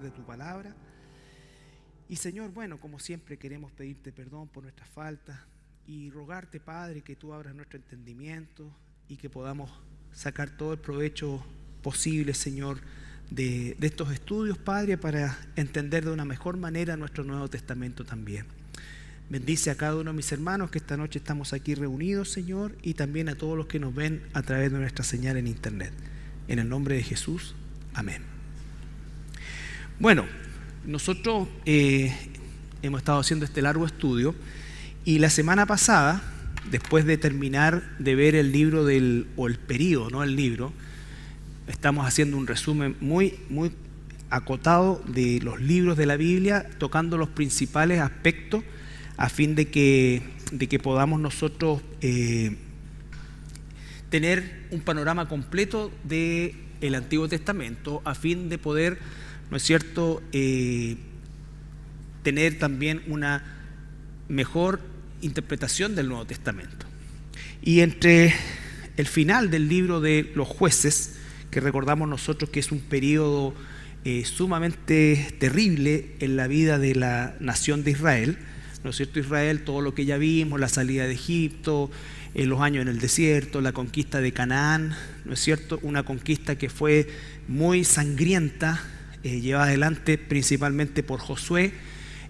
de tu palabra. Y Señor, bueno, como siempre queremos pedirte perdón por nuestras faltas y rogarte, Padre, que tú abras nuestro entendimiento y que podamos sacar todo el provecho posible, Señor, de estos estudios, Padre, para entender de una mejor manera nuestro Nuevo Testamento también. Bendice a cada uno de mis hermanos que esta noche estamos aquí reunidos, Señor, y también a todos los que nos ven a través de nuestra señal en internet. En el nombre de Jesús, amén. Bueno, nosotros hemos estado haciendo este largo estudio y la semana pasada, después de terminar de ver el libro el período, no el libro, estamos haciendo un resumen muy acotado de los libros de la Biblia, tocando los principales aspectos a fin de que podamos nosotros tener un panorama completo del Antiguo Testamento, a fin de poder, ¿no es cierto?, tener también una mejor interpretación del Nuevo Testamento. Y entre el final del libro de los Jueces, que recordamos nosotros que es un periodo sumamente terrible en la vida de la nación de Israel, ¿no es cierto? Israel, todo lo que ya vimos, la salida de Egipto, los años en el desierto, la conquista de Canaán, ¿no es cierto? Una conquista que fue muy sangrienta, llevada adelante principalmente por Josué,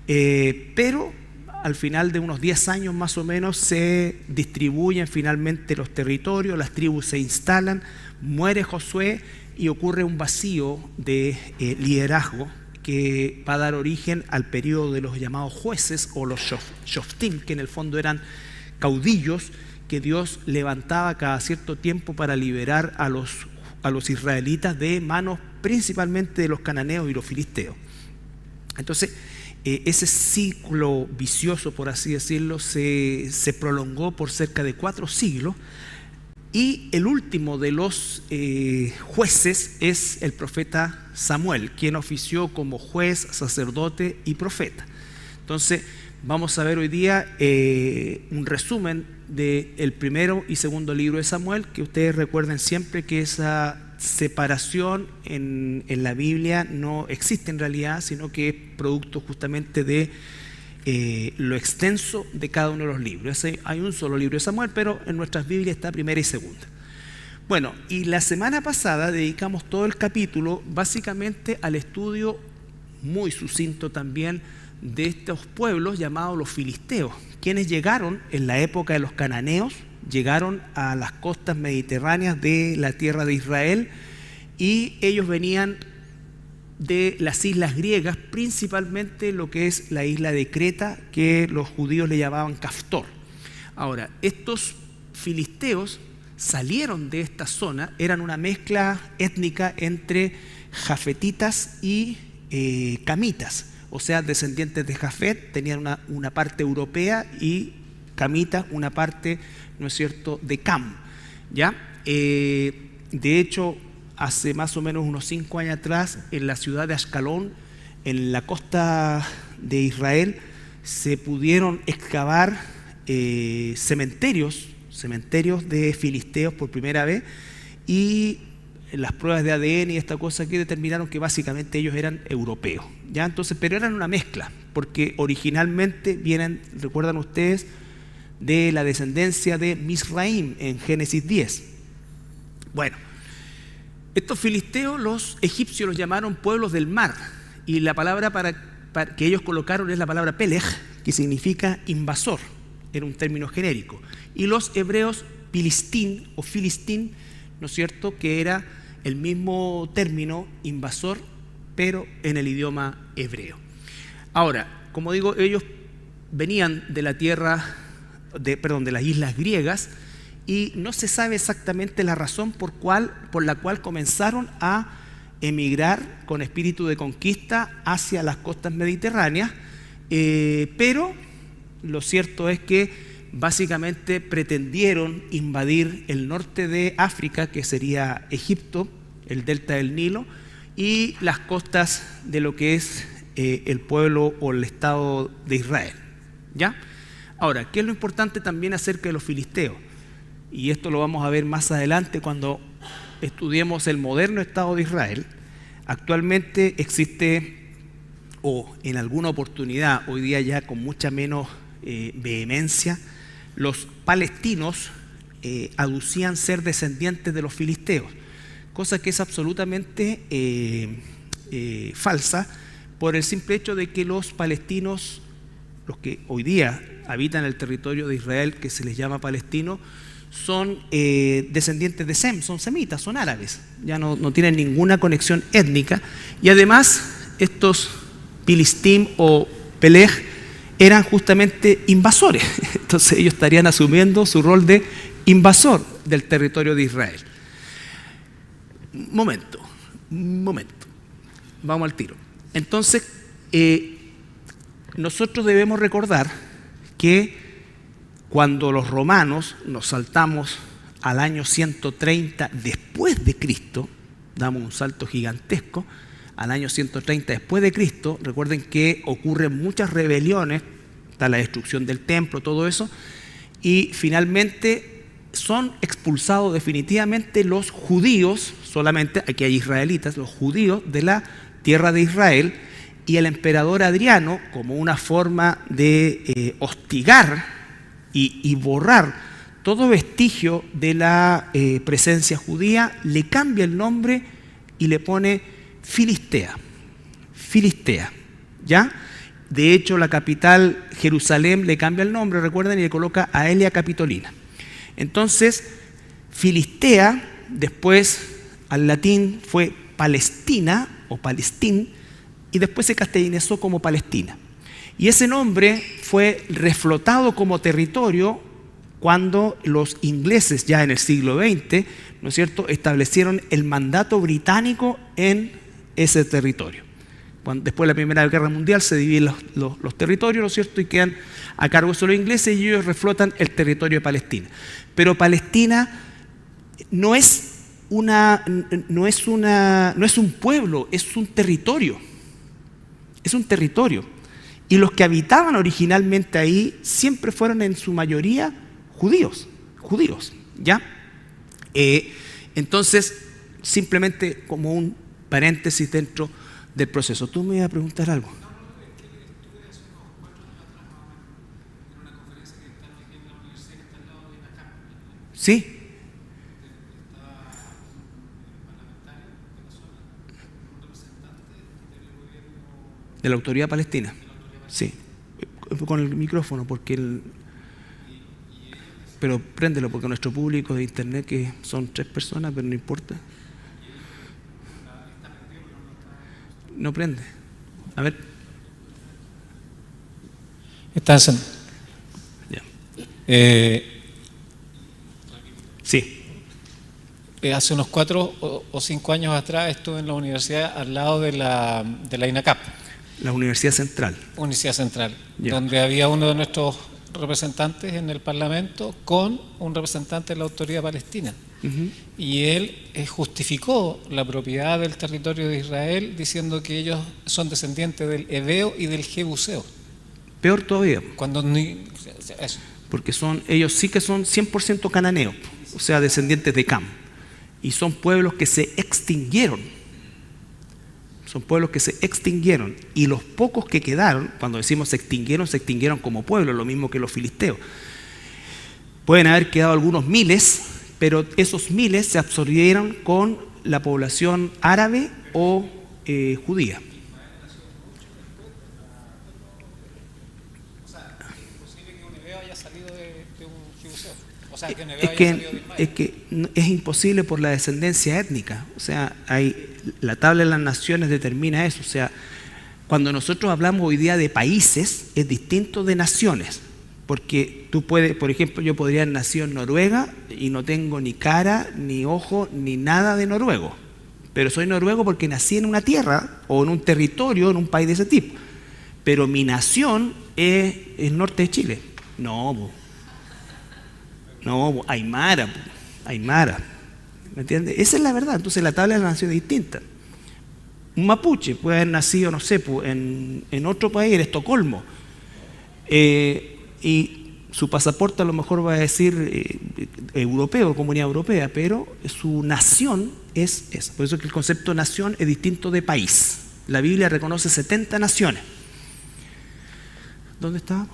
pero al final de unos 10 años más o menos se distribuyen finalmente los territorios, las tribus se instalan, muere Josué y ocurre un vacío de liderazgo que va a dar origen al periodo de los llamados jueces o los shoftim, que en el fondo eran caudillos que Dios levantaba cada cierto tiempo para liberar a los israelitas de manos principalmente de los cananeos y los filisteos. Entonces, ese ciclo vicioso, por así decirlo, se prolongó por cerca de 4 siglos. Y el último de los jueces es el profeta Samuel, quien ofició como juez, sacerdote y profeta. Entonces, vamos a ver hoy día un resumen del primero y segundo libro de Samuel, que ustedes recuerden siempre que esa separación en la Biblia no existe en realidad, sino que es producto justamente de lo extenso de cada uno de los libros. Hay un solo libro de Samuel, pero en nuestras Biblias está primera y segunda. Bueno, y la semana pasada dedicamos todo el capítulo básicamente al estudio muy sucinto también de estos pueblos llamados los filisteos, quienes llegaron en la época de los cananeos, llegaron a las costas mediterráneas de la tierra de Israel y ellos venían de las islas griegas, principalmente lo que es la isla de Creta, que los judíos le llamaban Caftor. Ahora, estos filisteos salieron de esta zona, eran una mezcla étnica entre jafetitas y camitas, o sea, descendientes de Jafet, tenían una parte europea y camitas una parte, ¿no es cierto?, de Cam, ¿ya? De hecho, hace más o menos unos 5 años atrás, en la ciudad de Ashkelon, en la costa de Israel, se pudieron excavar cementerios de filisteos por primera vez, y las pruebas de ADN y esta cosa que determinaron que básicamente ellos eran europeos, ¿ya? Entonces, pero eran una mezcla, porque originalmente vienen, recuerdan ustedes, de la descendencia de Misraim en Génesis 10. Bueno, estos filisteos los egipcios los llamaron pueblos del mar, y la palabra para que ellos colocaron es la palabra pelej, que significa invasor, era un término genérico, y los hebreos pilistín o filistín, ¿no es cierto?, que era el mismo término invasor, pero en el idioma hebreo. Ahora, como digo, ellos venían de la tierra de las islas griegas, y no se sabe exactamente la razón por la cual comenzaron a emigrar con espíritu de conquista hacia las costas mediterráneas, pero lo cierto es que básicamente pretendieron invadir el norte de África, que sería Egipto, el delta del Nilo, y las costas de lo que es el pueblo o el estado de Israel, ¿ya? Ahora, ¿qué es lo importante también acerca de los filisteos? Y esto lo vamos a ver más adelante cuando estudiemos el moderno Estado de Israel. Actualmente existe o en alguna oportunidad, hoy día ya con mucha menos vehemencia, los palestinos aducían ser descendientes de los filisteos, cosa que es absolutamente falsa, por el simple hecho de que los palestinos, los que hoy día habitan el territorio de Israel, que se les llama palestino, son descendientes de Sem, son semitas, son árabes, ya no tienen ninguna conexión étnica, y además estos Filistim o Peleg eran justamente invasores, entonces ellos estarían asumiendo su rol de invasor del territorio de Israel. Momento, vamos al tiro. Entonces, nosotros debemos recordar que cuando los romanos nos saltamos al año 130 después de Cristo, damos un salto gigantesco, al año 130 después de Cristo, recuerden que ocurren muchas rebeliones, está la destrucción del templo, todo eso, y finalmente son expulsados definitivamente los judíos, solamente aquí hay israelitas, los judíos de la tierra de Israel, y el emperador Adriano, como una forma de hostigar y borrar todo vestigio de la presencia judía, le cambia el nombre y le pone Filistea, ¿ya? De hecho, la capital, Jerusalén, le cambia el nombre, recuerden, y le coloca Aelia Capitolina. Entonces, Filistea, después al latín fue Palestina o Palestín, y después se castellanizó como Palestina. Y ese nombre fue reflotado como territorio cuando los ingleses, ya en el siglo XX, ¿no es cierto?, establecieron el mandato británico en ese territorio. Después de la Primera Guerra Mundial se dividen los territorios, ¿no es cierto?, y quedan a cargo de los ingleses y ellos reflotan el territorio de Palestina. Pero Palestina no es un pueblo, es un territorio. Es un territorio. Y los que habitaban originalmente ahí siempre fueron en su mayoría judíos, ¿ya? Entonces, simplemente como un paréntesis dentro del proceso. ¿Tú me ibas a preguntar algo? Sí. De la autoridad palestina. Sí. Con el micrófono, porque pero préndelo, porque nuestro público de internet, que son 3 personas, pero no importa. No prende. A ver. ¿Estás en? Ya. Sí. Hace unos 4 o 5 años atrás estuve en la universidad al lado de la INACAP. La Universidad Central. Universidad Central, Ya. donde había uno de nuestros representantes en el Parlamento con un representante de la autoridad palestina. Y él justificó la propiedad del territorio de Israel diciendo que ellos son descendientes del Heveo y del Jebuseo. Peor todavía. Cuando eso. Porque ellos sí que son 100% cananeos, o sea, descendientes de Cam. Y son pueblos que se extinguieron. Son pueblos que se extinguieron. Y los pocos que quedaron, cuando decimos se extinguieron como pueblo, lo mismo que los filisteos. Pueden haber quedado algunos miles, pero esos miles se absorbieron con la población árabe o judía. O sea, es imposible que un Heveo haya salido de un Jebuseo. O sea, que un Heveo haya salido de Ismael. Es que es imposible por la descendencia étnica. O sea, la tabla de las naciones determina eso. O sea, cuando nosotros hablamos hoy día de países, es distinto de naciones. Porque tú puedes, por ejemplo, yo podría haber nacido en Noruega y no tengo ni cara, ni ojo, ni nada de noruego. Pero soy noruego porque nací en una tierra o en un territorio, en un país de ese tipo. Pero mi nación es el norte de Chile. No, Aymara. ¿Me entiendes? Esa es la verdad. Entonces la tabla de las naciones es distinta. Un mapuche puede haber nacido, no sé, en otro país, en Estocolmo. Y su pasaporte a lo mejor va a decir europeo, comunidad europea, pero su nación es esa. Por eso es que el concepto nación es distinto de país. La Biblia reconoce 70 naciones. ¿Dónde estábamos?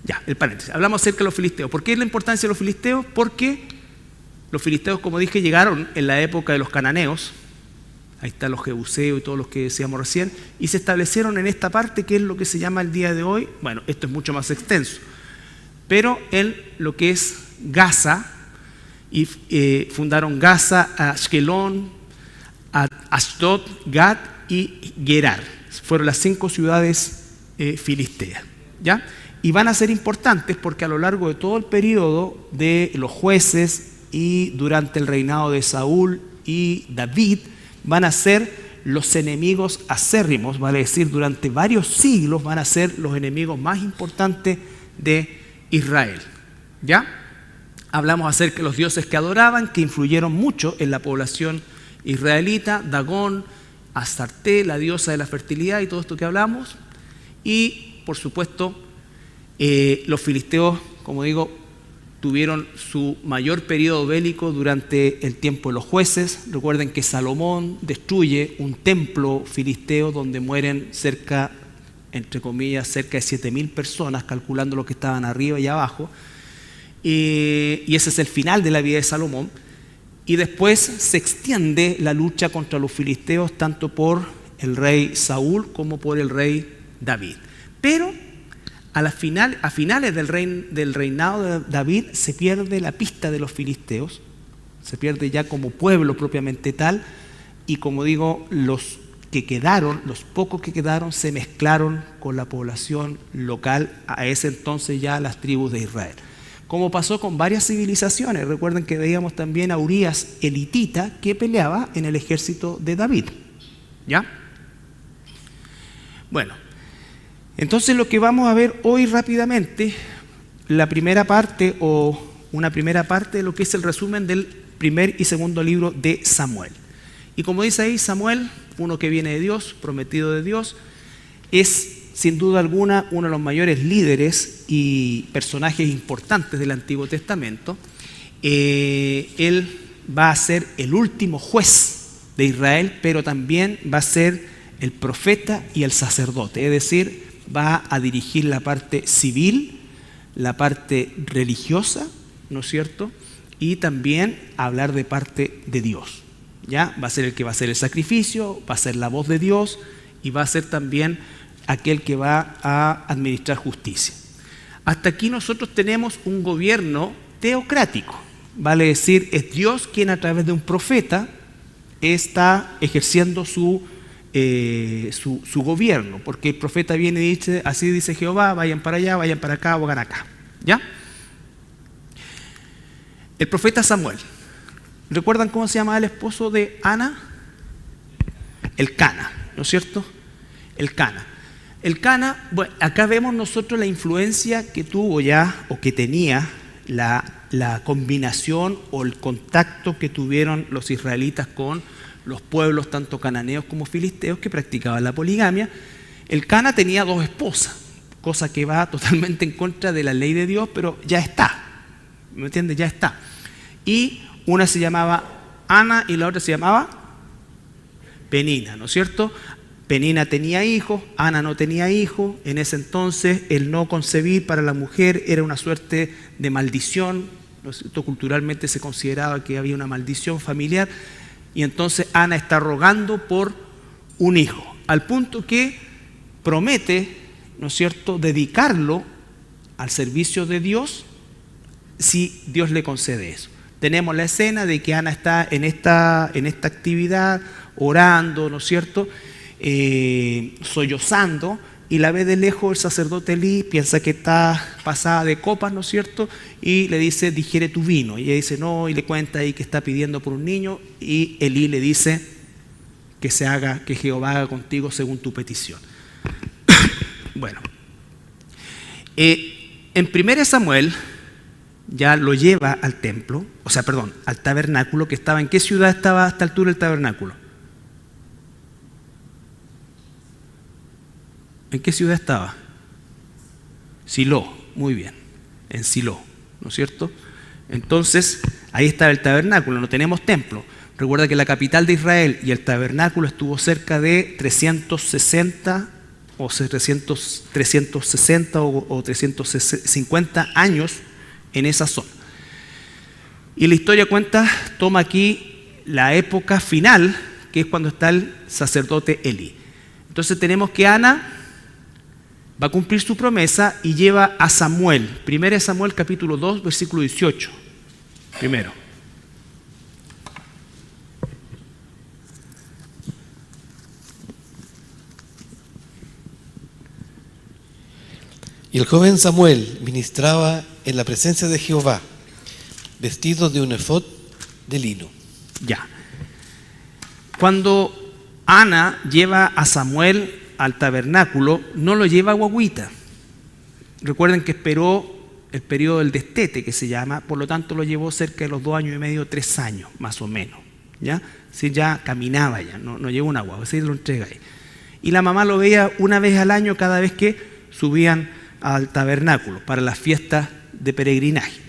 Ya, el paréntesis. Hablamos acerca de los filisteos. ¿Por qué es la importancia de los filisteos? Porque los filisteos, como dije, llegaron en la época de los cananeos. Ahí están los jebuseos y todos los que decíamos recién. Y se establecieron en esta parte, que es lo que se llama el día de hoy. Bueno, esto es mucho más extenso. Pero en lo que es Gaza, y fundaron Gaza, Ashkelón, Ashdod, Gat y Gerar. Fueron las 5 ciudades filisteas, ¿ya? Y van a ser importantes porque a lo largo de todo el periodo de los jueces y durante el reinado de Saúl y David, van a ser los enemigos acérrimos, vale decir, durante varios siglos van a ser los enemigos más importantes de Israel, ¿ya? Hablamos acerca de los dioses que adoraban, que influyeron mucho en la población israelita: Dagón, Astarte, la diosa de la fertilidad y todo esto que hablamos. Y, por supuesto, los filisteos, como digo, tuvieron su mayor periodo bélico durante el tiempo de los jueces. Recuerden que Salomón destruye un templo filisteo donde mueren cerca, entre comillas, cerca de 7.000 personas, calculando lo que estaban arriba y abajo. Y ese es el final de la vida de Salomón. Y después se extiende la lucha contra los filisteos tanto por el rey Saúl como por el rey David. Pero a finales del reinado de David se pierde la pista de los filisteos, se pierde ya como pueblo propiamente tal, y como digo, los pocos que quedaron se mezclaron con la población local, a ese entonces ya las tribus de Israel. Como pasó con varias civilizaciones. Recuerden que veíamos también a Urías elitita que peleaba en el ejército de David, ¿ya? Bueno, entonces lo que vamos a ver hoy rápidamente, la primera parte o una primera parte de lo que es el resumen del primer y segundo libro de Samuel. Y como dice ahí, Samuel, uno que viene de Dios, prometido de Dios, es sin duda alguna uno de los mayores líderes y personajes importantes del Antiguo Testamento. Él va a ser el último juez de Israel, pero también va a ser el profeta y el sacerdote, es decir, va a dirigir la parte civil, la parte religiosa, ¿no es cierto? Y también hablar de parte de Dios, ¿ya? Va a ser el que va a hacer el sacrificio, va a ser la voz de Dios y va a ser también aquel que va a administrar justicia. Hasta aquí nosotros tenemos un gobierno teocrático, vale decir, es Dios quien a través de un profeta está ejerciendo su gobierno, porque el profeta viene y dice: así dice Jehová, vayan para allá, vayan para acá o hagan acá, ¿ya? El profeta Samuel, ¿recuerdan cómo se llamaba el esposo de Ana? Elcana, ¿no es cierto? Elcana. Elcana, bueno, acá vemos nosotros la influencia que tuvo ya, o que tenía, la combinación o el contacto que tuvieron los israelitas con los pueblos tanto cananeos como filisteos que practicaban la poligamia. Elcana tenía 2 esposas, cosa que va totalmente en contra de la ley de Dios, pero ya está, ¿me entiendes? Ya está. Y una se llamaba Ana y la otra se llamaba Penina, ¿no es cierto? Penina tenía hijos, Ana no tenía hijos. En ese entonces el no concebir para la mujer era una suerte de maldición, ¿no es cierto? Culturalmente se consideraba que había una maldición familiar, y entonces Ana está rogando por un hijo, al punto que promete, ¿no es cierto?, dedicarlo al servicio de Dios si Dios le concede eso. Tenemos la escena de que Ana está en esta actividad orando, ¿no es cierto?, sollozando, y la ve de lejos el sacerdote Elí, piensa que está pasada de copas, ¿no es cierto?, y le dice: digiere tu vino. Y ella dice no, y le cuenta ahí que está pidiendo por un niño, y Elí le dice que Jehová haga contigo según tu petición. Bueno, en 1 Samuel ya lo lleva al templo, al tabernáculo, que estaba, ¿en qué ciudad estaba a esta altura el tabernáculo? ¿En qué ciudad estaba? Silo, muy bien, en Silo, ¿no es cierto? Entonces, ahí estaba el tabernáculo, no tenemos templo. Recuerda que la capital de Israel y el tabernáculo estuvo cerca de 360 o 360 o 350 años en esa zona. Y la historia toma aquí la época final, que es cuando está el sacerdote Elí. Entonces tenemos que Ana va a cumplir su promesa y lleva a Samuel. 1 Samuel capítulo 2, versículo 18. Primero. Y el joven Samuel ministraba en la presencia de Jehová, vestido de un efod de lino. Ya. Cuando Ana lleva a Samuel al tabernáculo, no lo lleva a guagüita. Recuerden que esperó el periodo del destete, que se llama, por lo tanto lo llevó cerca de los 2 años y medio, 3 años, más o menos. ¿Ya? Sí, ya caminaba, ya no llevó una guagua, así lo entrega ahí. Y la mamá lo veía una vez al año cada vez que subían al tabernáculo para las fiestas de peregrinaje.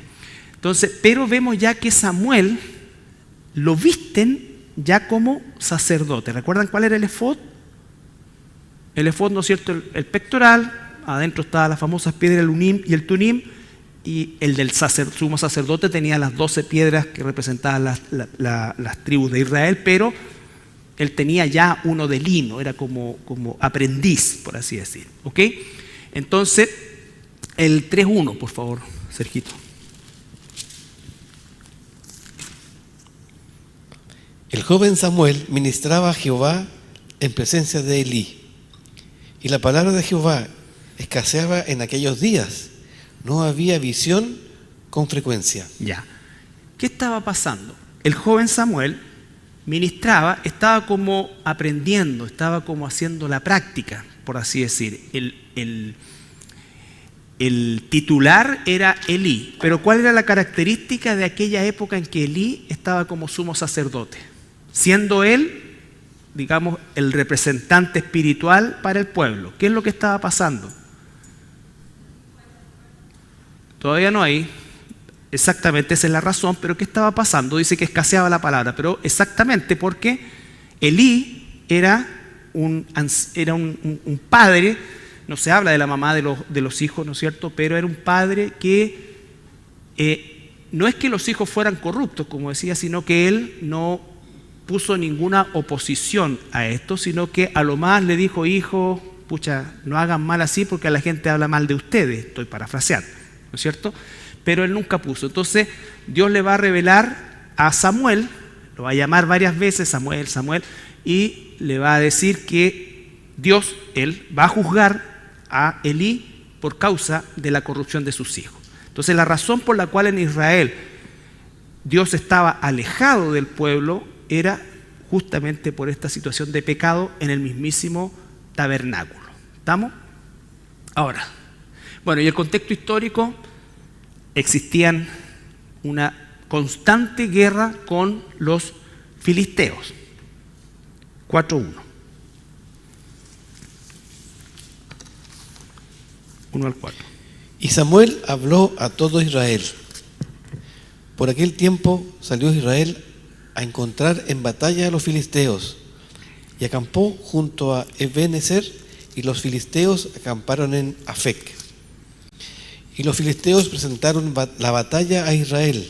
Entonces, pero vemos ya que Samuel lo visten ya como sacerdote. ¿Recuerdan cuál era el efod? El efod, ¿no es cierto? El pectoral, adentro estaba la famosa piedra del unim y el tunim, y el del sumo sacerdote tenía las 12 piedras que representaban las tribus de Israel, pero él tenía ya uno de lino, era como aprendiz, por así decir. ¿Ok? Entonces, el 3.1, por favor, Sergito. El joven Samuel ministraba a Jehová en presencia de Elí, y la palabra de Jehová escaseaba en aquellos días. No había visión con frecuencia. Ya. ¿Qué estaba pasando? El joven Samuel ministraba, estaba como aprendiendo, estaba como haciendo la práctica, por así decir. El titular era Elí, pero ¿cuál era la característica de aquella época en que Elí estaba como sumo sacerdote? Siendo él, digamos, el representante espiritual para el pueblo. ¿Qué es lo que estaba pasando? Todavía no hay, exactamente esa es la razón, pero ¿qué estaba pasando? Dice que escaseaba la palabra, pero exactamente porque Elí era un padre, no se habla de la mamá de los hijos, ¿no es cierto? Pero era un padre que no es que los hijos fueran corruptos, como decía, sino que él no puso ninguna oposición a esto, sino que a lo más le dijo: hijo, pucha, no hagan mal así porque la gente habla mal de ustedes, estoy parafraseando, ¿no es cierto? Pero él nunca puso. Entonces Dios le va a revelar a Samuel, lo va a llamar varias veces Samuel, Samuel, y le va a decir que Dios, él, va a juzgar a Elí por causa de la corrupción de sus hijos. Entonces la razón por la cual en Israel Dios estaba alejado del pueblo era justamente por esta situación de pecado en el mismísimo tabernáculo. ¿Estamos? Ahora, bueno, y el contexto histórico, existían una constante guerra con los filisteos. 4:1. 1 al 4. Y Samuel habló a todo Israel. Por aquel tiempo salió Israel a encontrar en batalla a los filisteos, y acampó junto a Ebenezer, y los filisteos acamparon en Afec. Y los filisteos presentaron la batalla a Israel,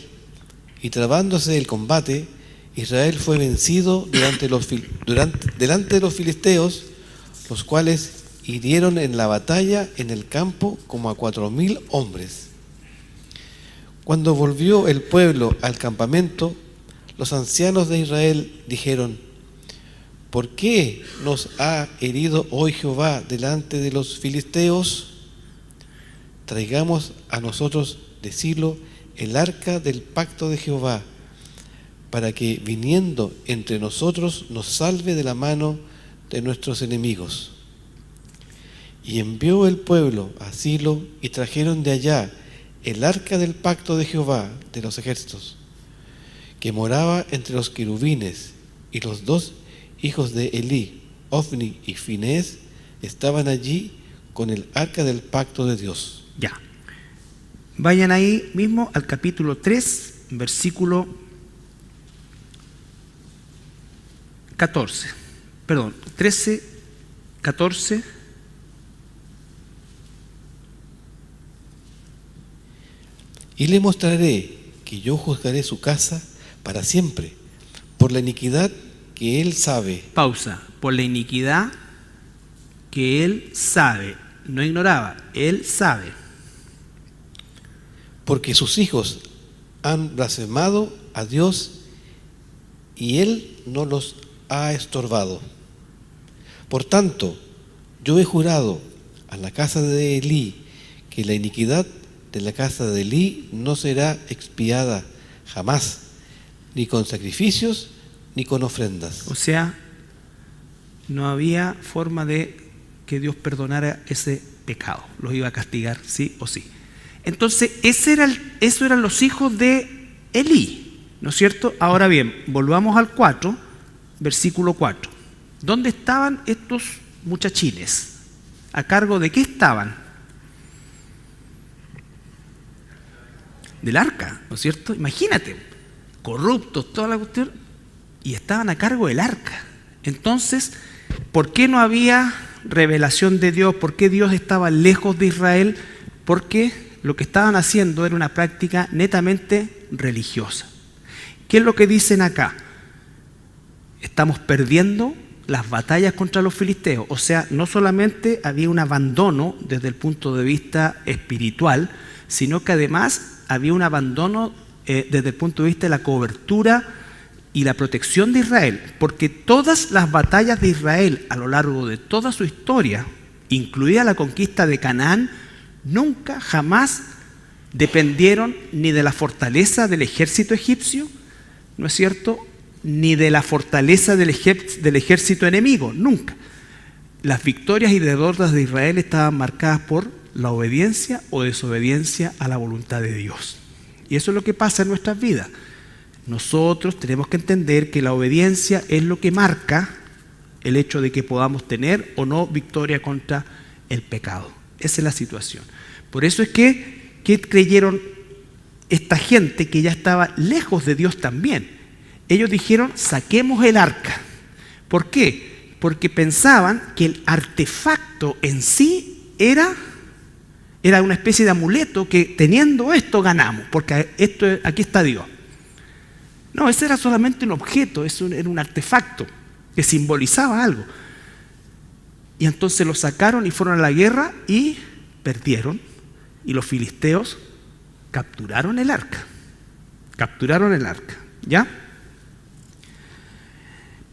y trabándose el combate, Israel fue vencido delante de los filisteos, los cuales hirieron en la batalla en el campo como a 4,000 hombres. Cuando volvió el pueblo al campamento, los ancianos de Israel dijeron: ¿por qué nos ha herido hoy Jehová delante de los filisteos? Traigamos a nosotros de Silo el arca del pacto de Jehová, para que viniendo entre nosotros nos salve de la mano de nuestros enemigos. Y envió el pueblo a Silo, y trajeron de allá el arca del pacto de Jehová de los ejércitos, que moraba entre los querubines, y los 2 hijos de Elí, Ofni y Finés, estaban allí con el arca del pacto de Dios. Ya. Vayan ahí mismo al capítulo 3, versículo 14. Perdón, 13, 14. Y le mostraré que yo juzgaré su casa para siempre, por la iniquidad que él sabe. Pausa. Por la iniquidad que él sabe. No ignoraba, él sabe. Porque sus hijos han blasfemado a Dios y él no los ha estorbado. Por tanto, yo he jurado a la casa de Elí que la iniquidad de la casa de Elí no será expiada jamás, ni con sacrificios ni con ofrendas. O sea, no había forma de que Dios perdonara ese pecado. Los iba a castigar sí o sí. Entonces, esos eran los hijos de Elí, ¿no es cierto? Ahora bien, volvamos al 4, versículo 4. ¿Dónde estaban estos muchachines? ¿A cargo de qué estaban? Del arca, ¿no es cierto? Imagínate, corruptos, toda la cuestión, y estaban a cargo del arca. Entonces, ¿por qué no había revelación de Dios? ¿Por qué Dios estaba lejos de Israel? Porque lo que estaban haciendo era una práctica netamente religiosa. ¿Qué es lo que dicen acá? Estamos perdiendo las batallas contra los filisteos. O sea, no solamente había un abandono desde el punto de vista espiritual, sino que además había un abandono desde el punto de vista de la cobertura y la protección de Israel, porque todas las batallas de Israel a lo largo de toda su historia, incluida la conquista de Canaán, nunca, jamás dependieron ni de la fortaleza del ejército egipcio, ¿no es cierto?, ni de la fortaleza del ejército enemigo, nunca. Las victorias y derrotas de Israel estaban marcadas por la obediencia o desobediencia a la voluntad de Dios. Y eso es lo que pasa en nuestras vidas. Nosotros tenemos que entender que la obediencia es lo que marca el hecho de que podamos tener o no victoria contra el pecado. Esa es la situación. Por eso es que creyeron esta gente que ya estaba lejos de Dios también. Ellos dijeron, saquemos el arca. ¿Por qué? Porque pensaban que el artefacto en sí era una especie de amuleto que teniendo esto ganamos, porque aquí está Dios. No, ese era solamente un objeto, era un artefacto que simbolizaba algo. Y entonces lo sacaron y fueron a la guerra y perdieron. Y los filisteos capturaron el arca. ¿Ya?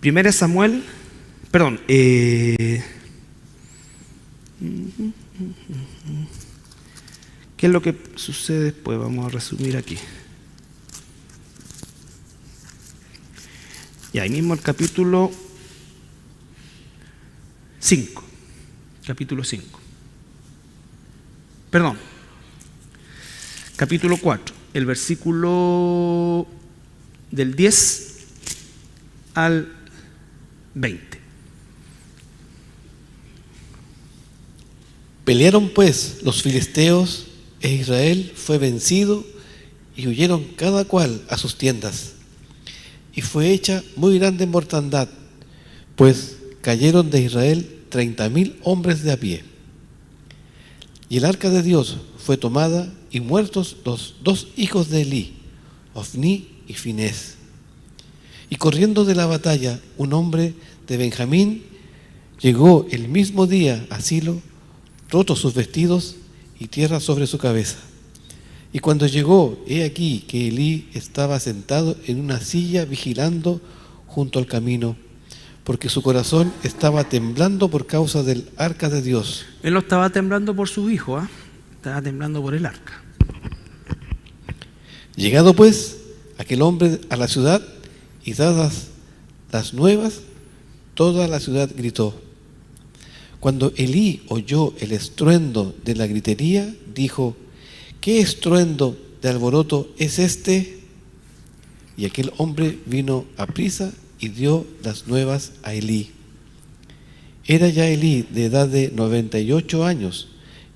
Primera Samuel, perdón. ¿Qué es lo que sucede después? Vamos a resumir aquí. Y ahí mismo el capítulo 5. Capítulo 5. Perdón. Capítulo 4. El versículo del 10 al 20. Pelearon pues los filisteos e Israel fue vencido y huyeron cada cual a sus tiendas. Y fue hecha muy grande mortandad, pues cayeron de Israel 30,000 hombres de a pie. Y el arca de Dios fue tomada y muertos los 2 hijos de Elí, Ofní y Finés. Y corriendo de la batalla, un hombre de Benjamín llegó el mismo día a Silo, rotos sus vestidos y tierra sobre su cabeza. Y cuando llegó, he aquí que Elí estaba sentado en una silla vigilando junto al camino, porque su corazón estaba temblando por causa del arca de Dios. Él no estaba temblando por su hijo, estaba temblando por el arca. Llegado pues aquel hombre a la ciudad y dadas las nuevas, toda la ciudad gritó. Cuando Elí oyó el estruendo de la gritería, dijo: ¿qué estruendo de alboroto es este? Y aquel hombre vino aprisa y dio las nuevas a Elí. Era ya Elí de edad de 98 años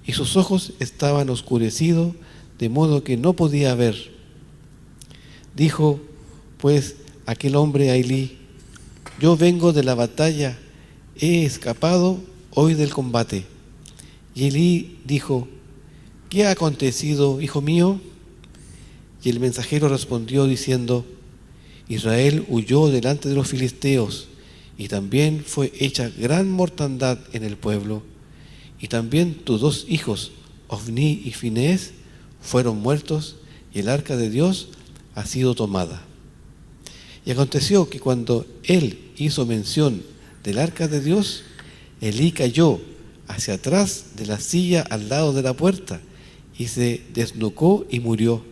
y sus ojos estaban oscurecidos de modo que no podía ver. Dijo pues aquel hombre a Elí: yo vengo de la batalla, he escapado hoy del combate. Y Elí dijo, ¿qué ha acontecido, hijo mío? Y el mensajero respondió diciendo, Israel huyó delante de los filisteos, y también fue hecha gran mortandad en el pueblo, y también tus 2 hijos, Ofní y Finés, fueron muertos, y el arca de Dios ha sido tomada. Y aconteció que cuando él hizo mención del arca de Dios, Elí cayó hacia atrás de la silla al lado de la puerta, y se desnucó y murió,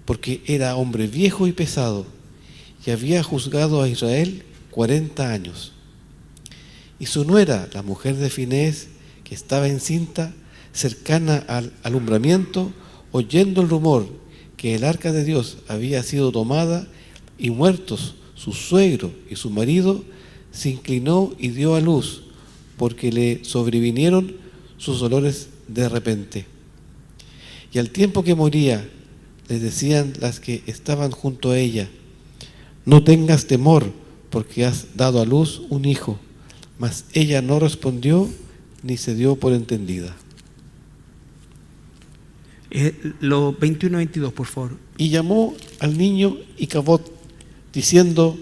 porque era hombre viejo y pesado, y había juzgado a Israel 40 años. Y su nuera, la mujer de Finés, que estaba encinta, cercana al alumbramiento, oyendo el rumor que el arca de Dios había sido tomada y muertos su suegro y su marido, se inclinó y dio a luz, porque le sobrevinieron sus dolores de repente. Y al tiempo que moría, le decían las que estaban junto a ella, no tengas temor, porque has dado a luz un hijo. Mas ella no respondió ni se dio por entendida. Los 21-22, por favor. Y llamó al niño Icabod, diciendo,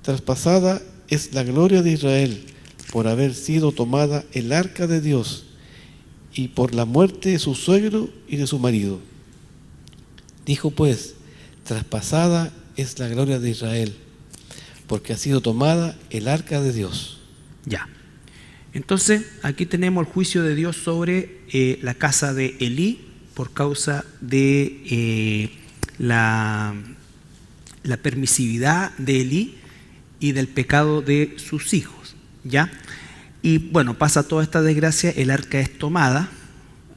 traspasada es la gloria de Israel por haber sido tomada el arca de Dios y por la muerte de su suegro y de su marido. Dijo pues, traspasada es la gloria de Israel porque ha sido tomada el arca de Dios. Ya. Entonces, aquí tenemos el juicio de Dios sobre la casa de Elí por causa de la permisividad de Elí y del pecado de sus hijos, ¿ya? Y bueno, pasa toda esta desgracia, el arca es tomada,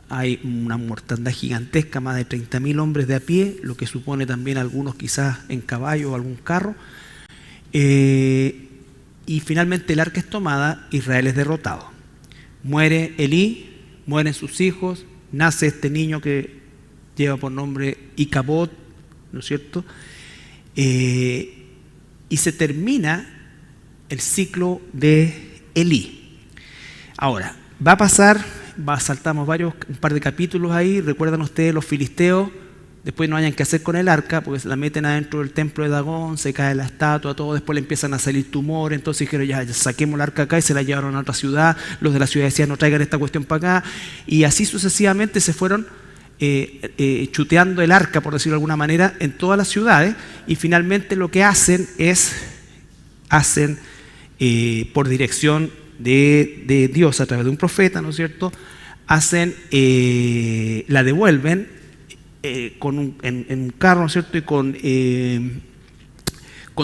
hay una mortandad gigantesca, más de 30.000 hombres de a pie, lo que supone también algunos quizás en caballo o algún carro, y finalmente el arca es tomada, Israel es derrotado. Muere Elí, mueren sus hijos, nace este niño que lleva por nombre Icabod, ¿no es cierto? Y se termina el ciclo de Elí. Ahora, va a pasar, saltamos un par de capítulos ahí, recuerdan ustedes los filisteos, después no hayan que hacer con el arca, porque se la meten adentro del templo de Dagón, se cae la estatua, todo, después le empiezan a salir tumores, entonces dijeron ya saquemos el arca acá y se la llevaron a otra ciudad, los de la ciudad decían no traigan esta cuestión para acá, y así sucesivamente se fueron chuteando el arca, por decirlo de alguna manera, en todas las ciudades, y finalmente lo que hacen es, por dirección de Dios a través de un profeta, ¿no es cierto?, la devuelven en un carro, ¿no es cierto?, y con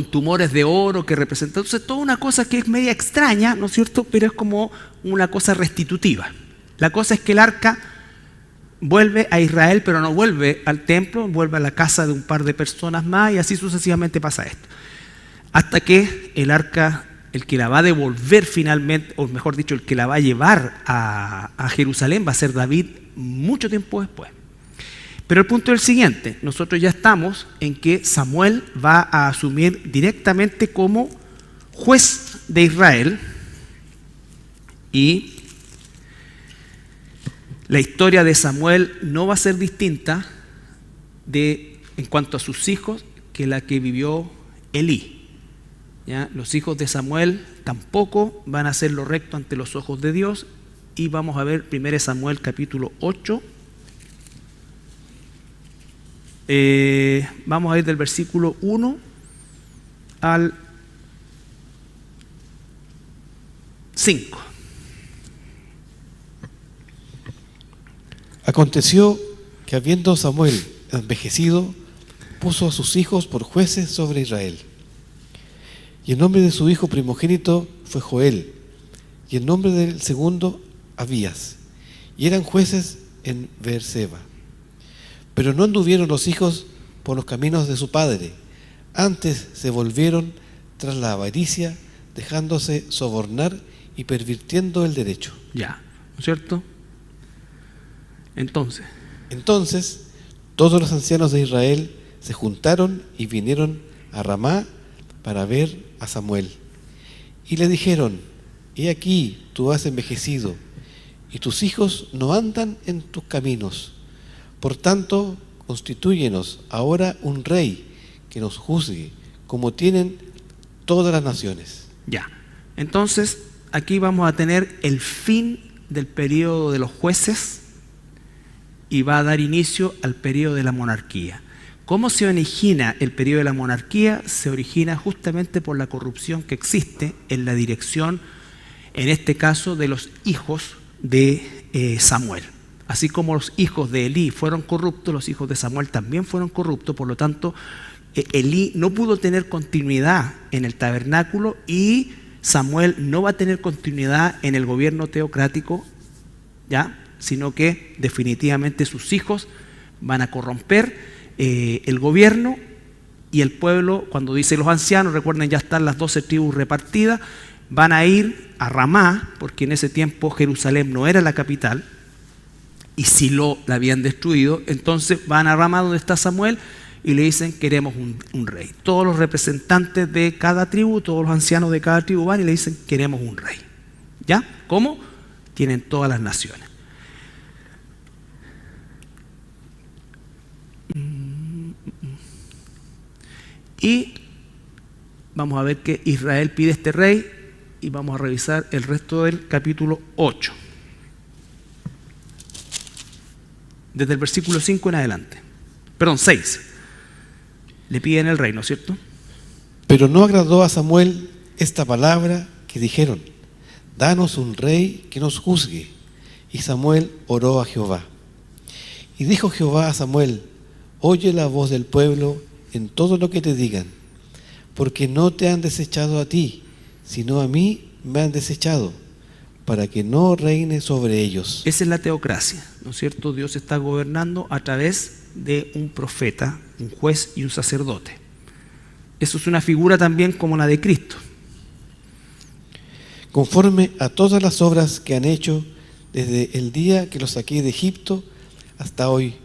tumores de oro que representan. Entonces, toda una cosa que es media extraña, ¿no es cierto?, pero es como una cosa restitutiva. La cosa es que el arca vuelve a Israel, pero no vuelve al templo, vuelve a la casa de un par de personas más, y así sucesivamente pasa esto. Hasta que el arca, el que la va a devolver finalmente, o mejor dicho, el que la va a llevar a Jerusalén, va a ser David mucho tiempo después. Pero el punto es el siguiente, nosotros ya estamos en que Samuel va a asumir directamente como juez de Israel, y la historia de Samuel no va a ser distinta en cuanto a sus hijos que la que vivió Elí. ¿Ya? Los hijos de Samuel tampoco van a hacer lo recto ante los ojos de Dios, y vamos a ver 1 Samuel capítulo 8. Vamos a ir del versículo 1 al 5. Aconteció que habiendo Samuel envejecido, puso a sus hijos por jueces sobre Israel. Y el nombre de su hijo primogénito fue Joel, y el nombre del segundo Abías, y eran jueces en Beerseba. Pero no anduvieron los hijos por los caminos de su padre, antes se volvieron tras la avaricia, dejándose sobornar y pervirtiendo el derecho. Ya, ¿no es cierto? Entonces, todos los ancianos de Israel se juntaron y vinieron a Ramá para ver a Samuel. Y le dijeron: he aquí, tú has envejecido, y tus hijos no andan en tus caminos. Por tanto, constitúyenos ahora un rey que nos juzgue, como tienen todas las naciones. Ya. Entonces, aquí vamos a tener el fin del periodo de los jueces y va a dar inicio al periodo de la monarquía. ¿Cómo se origina el periodo de la monarquía? Se origina justamente por la corrupción que existe en la dirección, en este caso, de los hijos de Samuel. Así como los hijos de Elí fueron corruptos, los hijos de Samuel también fueron corruptos. Por lo tanto, Elí no pudo tener continuidad en el tabernáculo y Samuel no va a tener continuidad en el gobierno teocrático, ¿ya? Sino que definitivamente sus hijos van a corromper el gobierno, y el pueblo, cuando dice los ancianos, recuerden, ya están las 12 tribus repartidas, van a ir a Ramá, porque en ese tiempo Jerusalén no era la capital y Silo la habían destruido. Entonces van a Ramá, donde está Samuel, y le dicen: queremos un rey. Todos los representantes de cada tribu, todos los ancianos de cada tribu van y le dicen: queremos un rey. ¿Ya? ¿Cómo? Tienen todas las naciones. Y vamos a ver que Israel pide este rey, y vamos a revisar el resto del capítulo 8. Desde el versículo 5 en adelante. Perdón, 6. Le piden el rey, ¿no es cierto? Pero no agradó a Samuel esta palabra que dijeron: danos un rey que nos juzgue. Y Samuel oró a Jehová. Y dijo Jehová a Samuel: oye la voz del pueblo en todo lo que te digan, porque no te han desechado a ti, sino a mí me han desechado, para que no reine sobre ellos. Esa es la teocracia, ¿no es cierto? Dios está gobernando a través de un profeta, un juez y un sacerdote. Eso es una figura también como la de Cristo. Conforme a todas las obras que han hecho desde el día que los saqué de Egipto hasta hoy,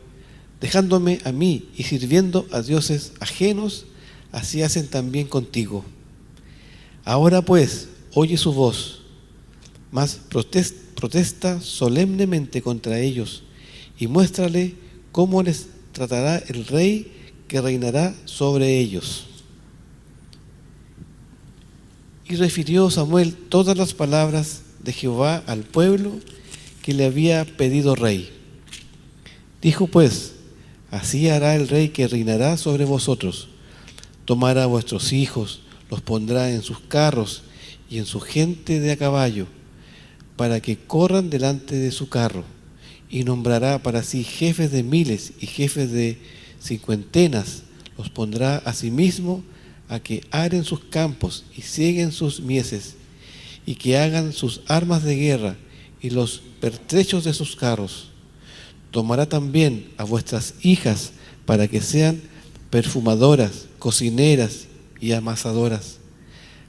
dejándome a mí y sirviendo a dioses ajenos, así hacen también contigo. Ahora pues, oye su voz, mas protesta solemnemente contra ellos, y muéstrale cómo les tratará el rey que reinará sobre ellos. Y refirió Samuel todas las palabras de Jehová al pueblo que le había pedido rey. Dijo pues: así hará el rey que reinará sobre vosotros. Tomará a vuestros hijos, los pondrá en sus carros y en su gente de a caballo, para que corran delante de su carro, y nombrará para sí jefes de miles y jefes de cincuentenas. Los pondrá a sí mismo a que aren sus campos y sieguen sus mieses, y que hagan sus armas de guerra y los pertrechos de sus carros. Tomará también a vuestras hijas para que sean perfumadoras, cocineras y amasadoras.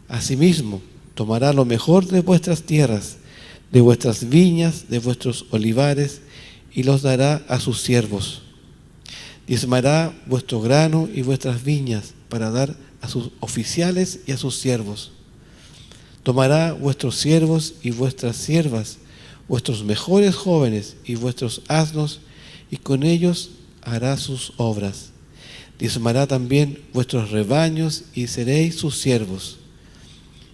Asimismo, tomará lo mejor de vuestras tierras, de vuestras viñas, de vuestros olivares, y los dará a sus siervos. Diezmará vuestro grano y vuestras viñas para dar a sus oficiales y a sus siervos. Tomará vuestros siervos y vuestras siervas, vuestros mejores jóvenes y vuestros asnos, y con ellos hará sus obras. Diezmará también vuestros rebaños, y seréis sus siervos.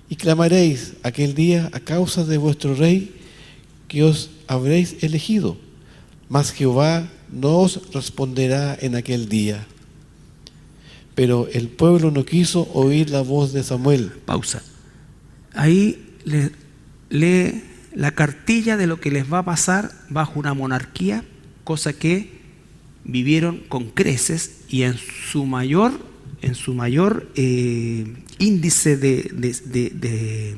Y clamaréis aquel día a causa de vuestro rey que os habréis elegido, mas Jehová no os responderá en aquel día. Pero el pueblo no quiso oír la voz de Samuel. Pausa. Ahí lee la cartilla de lo que les va a pasar bajo una monarquía, cosa que vivieron con creces, y en su mayor índice de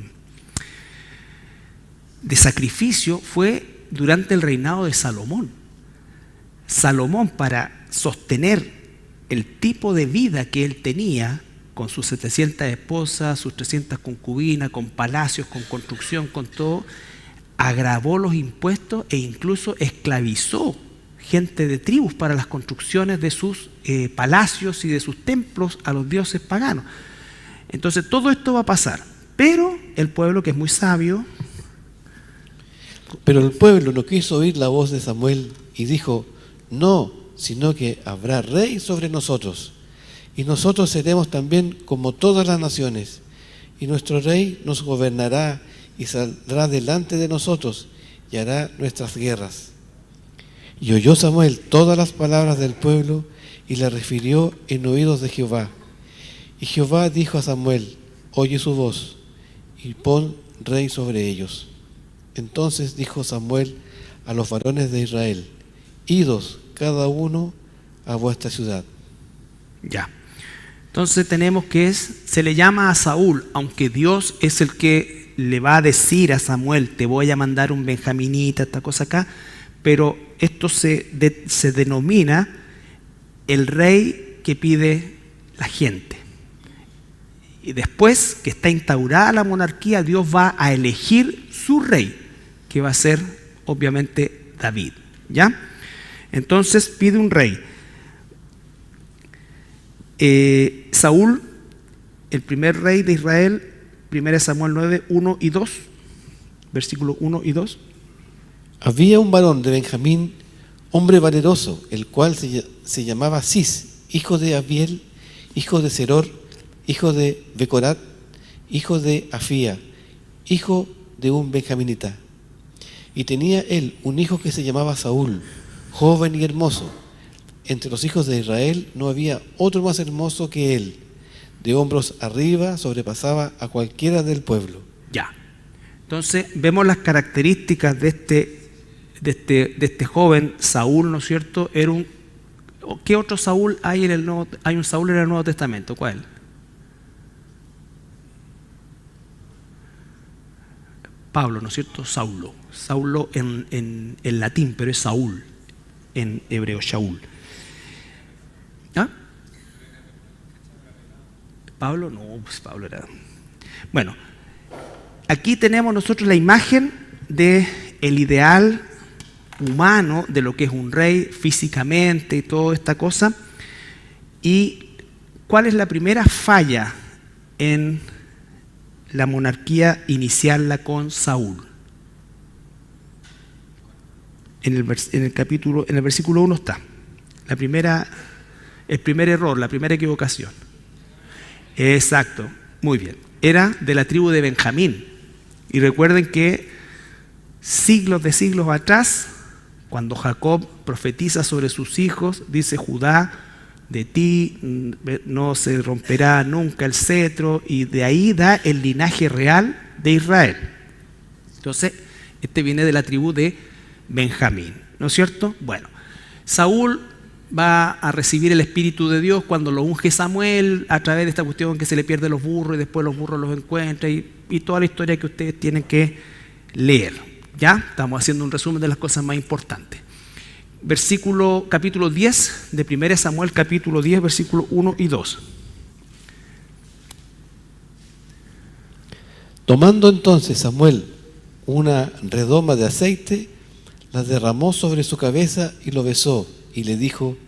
sacrificio fue durante el reinado de Salomón. Salomón, para sostener el tipo de vida que él tenía, con sus 700 esposas, sus 300 concubinas, con palacios, con construcción, con todo, agravó los impuestos e incluso esclavizó gente de tribus para las construcciones de sus palacios y de sus templos a los dioses paganos. Entonces todo esto va a pasar, Pero el pueblo, que es muy sabio, Pero el pueblo no quiso oír la voz de Samuel y dijo: no, sino que habrá rey sobre nosotros, y nosotros seremos también como todas las naciones, y nuestro rey nos gobernará y saldrá delante de nosotros y hará nuestras guerras. Y oyó Samuel todas las palabras del pueblo y las refirió en oídos de Jehová. Y Jehová dijo a Samuel: oye su voz y pon rey sobre ellos. Entonces dijo Samuel a los varones de Israel: idos cada uno a vuestra ciudad. ya. Entonces tenemos que se le llama a Saúl, aunque Dios es el que le va a decir a Samuel: te voy a mandar un benjaminita, esta cosa acá, pero esto se denomina el rey que pide la gente. Y después que está instaurada la monarquía, Dios va a elegir su rey, que va a ser obviamente David, ¿ya? Entonces pide un rey. Saúl, el primer rey de Israel, 1 Samuel 9, 1 y 2, versículo 1 y 2. Había un varón de Benjamín, hombre valeroso, el cual se llamaba Cis, hijo de Abiel, hijo de Seror, hijo de Becorat, hijo de Afía, hijo de un benjaminita. Y tenía él un hijo que se llamaba Saúl, joven y hermoso. Entre los hijos de Israel no había otro más hermoso que él. De hombros arriba sobrepasaba a cualquiera del pueblo. Ya. Entonces vemos las características de este joven Saúl, ¿no es cierto? ¿Qué otro Saúl hay hay un Saúl en el Nuevo Testamento? ¿Cuál? Pablo, ¿no es cierto? Saulo. Saulo en latín, pero es Saúl en hebreo, Shaul. ¿Ah? Pablo, no, pues Pablo era... Bueno, aquí tenemos nosotros la imagen del ideal humano de lo que es un rey físicamente y toda esta cosa. ¿Y cuál es la primera falla en la monarquía iniciarla con Saúl? En el versículo 1 está el primer error, la primera equivocación. Exacto, muy bien. Era de la tribu de Benjamín. Y recuerden que siglos de siglos atrás, cuando Jacob profetiza sobre sus hijos, dice: Judá, de ti no se romperá nunca el cetro, y de ahí da el linaje real de Israel. Entonces, este viene de la tribu de Benjamín, ¿no es cierto? Bueno, Saúl va a recibir el Espíritu de Dios cuando lo unge Samuel, a través de esta cuestión que se le pierden los burros y después los burros los encuentra, y toda la historia que ustedes tienen que leer. ¿Ya? Estamos haciendo un resumen de las cosas más importantes. Capítulo 10 de 1 Samuel, capítulo 10, versículos 1 y 2. Tomando entonces Samuel una redoma de aceite, la derramó sobre su cabeza y lo besó, y le dijo: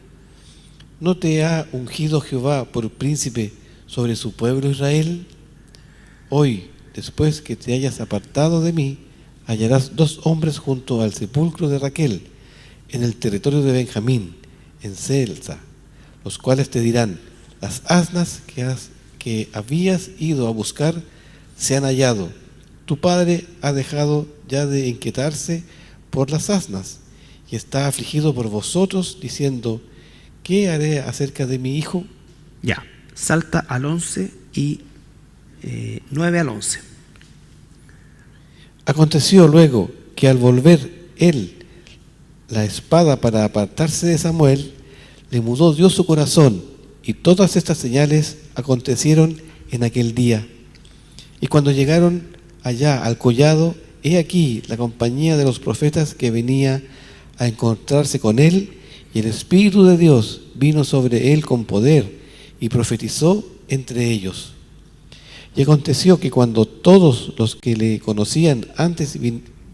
¿no te ha ungido Jehová por príncipe sobre su pueblo Israel? Hoy, después que te hayas apartado de mí, hallarás 2 hombres junto al sepulcro de Raquel, en el territorio de Benjamín, en Selsa, los cuales te dirán: las asnas que habías ido a buscar se han hallado. Tu padre ha dejado ya de inquietarse por las asnas y está afligido por vosotros, diciendo: ¿qué haré acerca de mi hijo? Ya, salta al 11 y 9 al 11. Aconteció luego que al volver él la espada para apartarse de Samuel, le mudó Dios su corazón, y todas estas señales acontecieron en aquel día. Y cuando llegaron allá al collado, he aquí la compañía de los profetas que venía a encontrarse con él, y el Espíritu de Dios vino sobre él con poder, y profetizó entre ellos. Y aconteció que cuando todos los que le conocían antes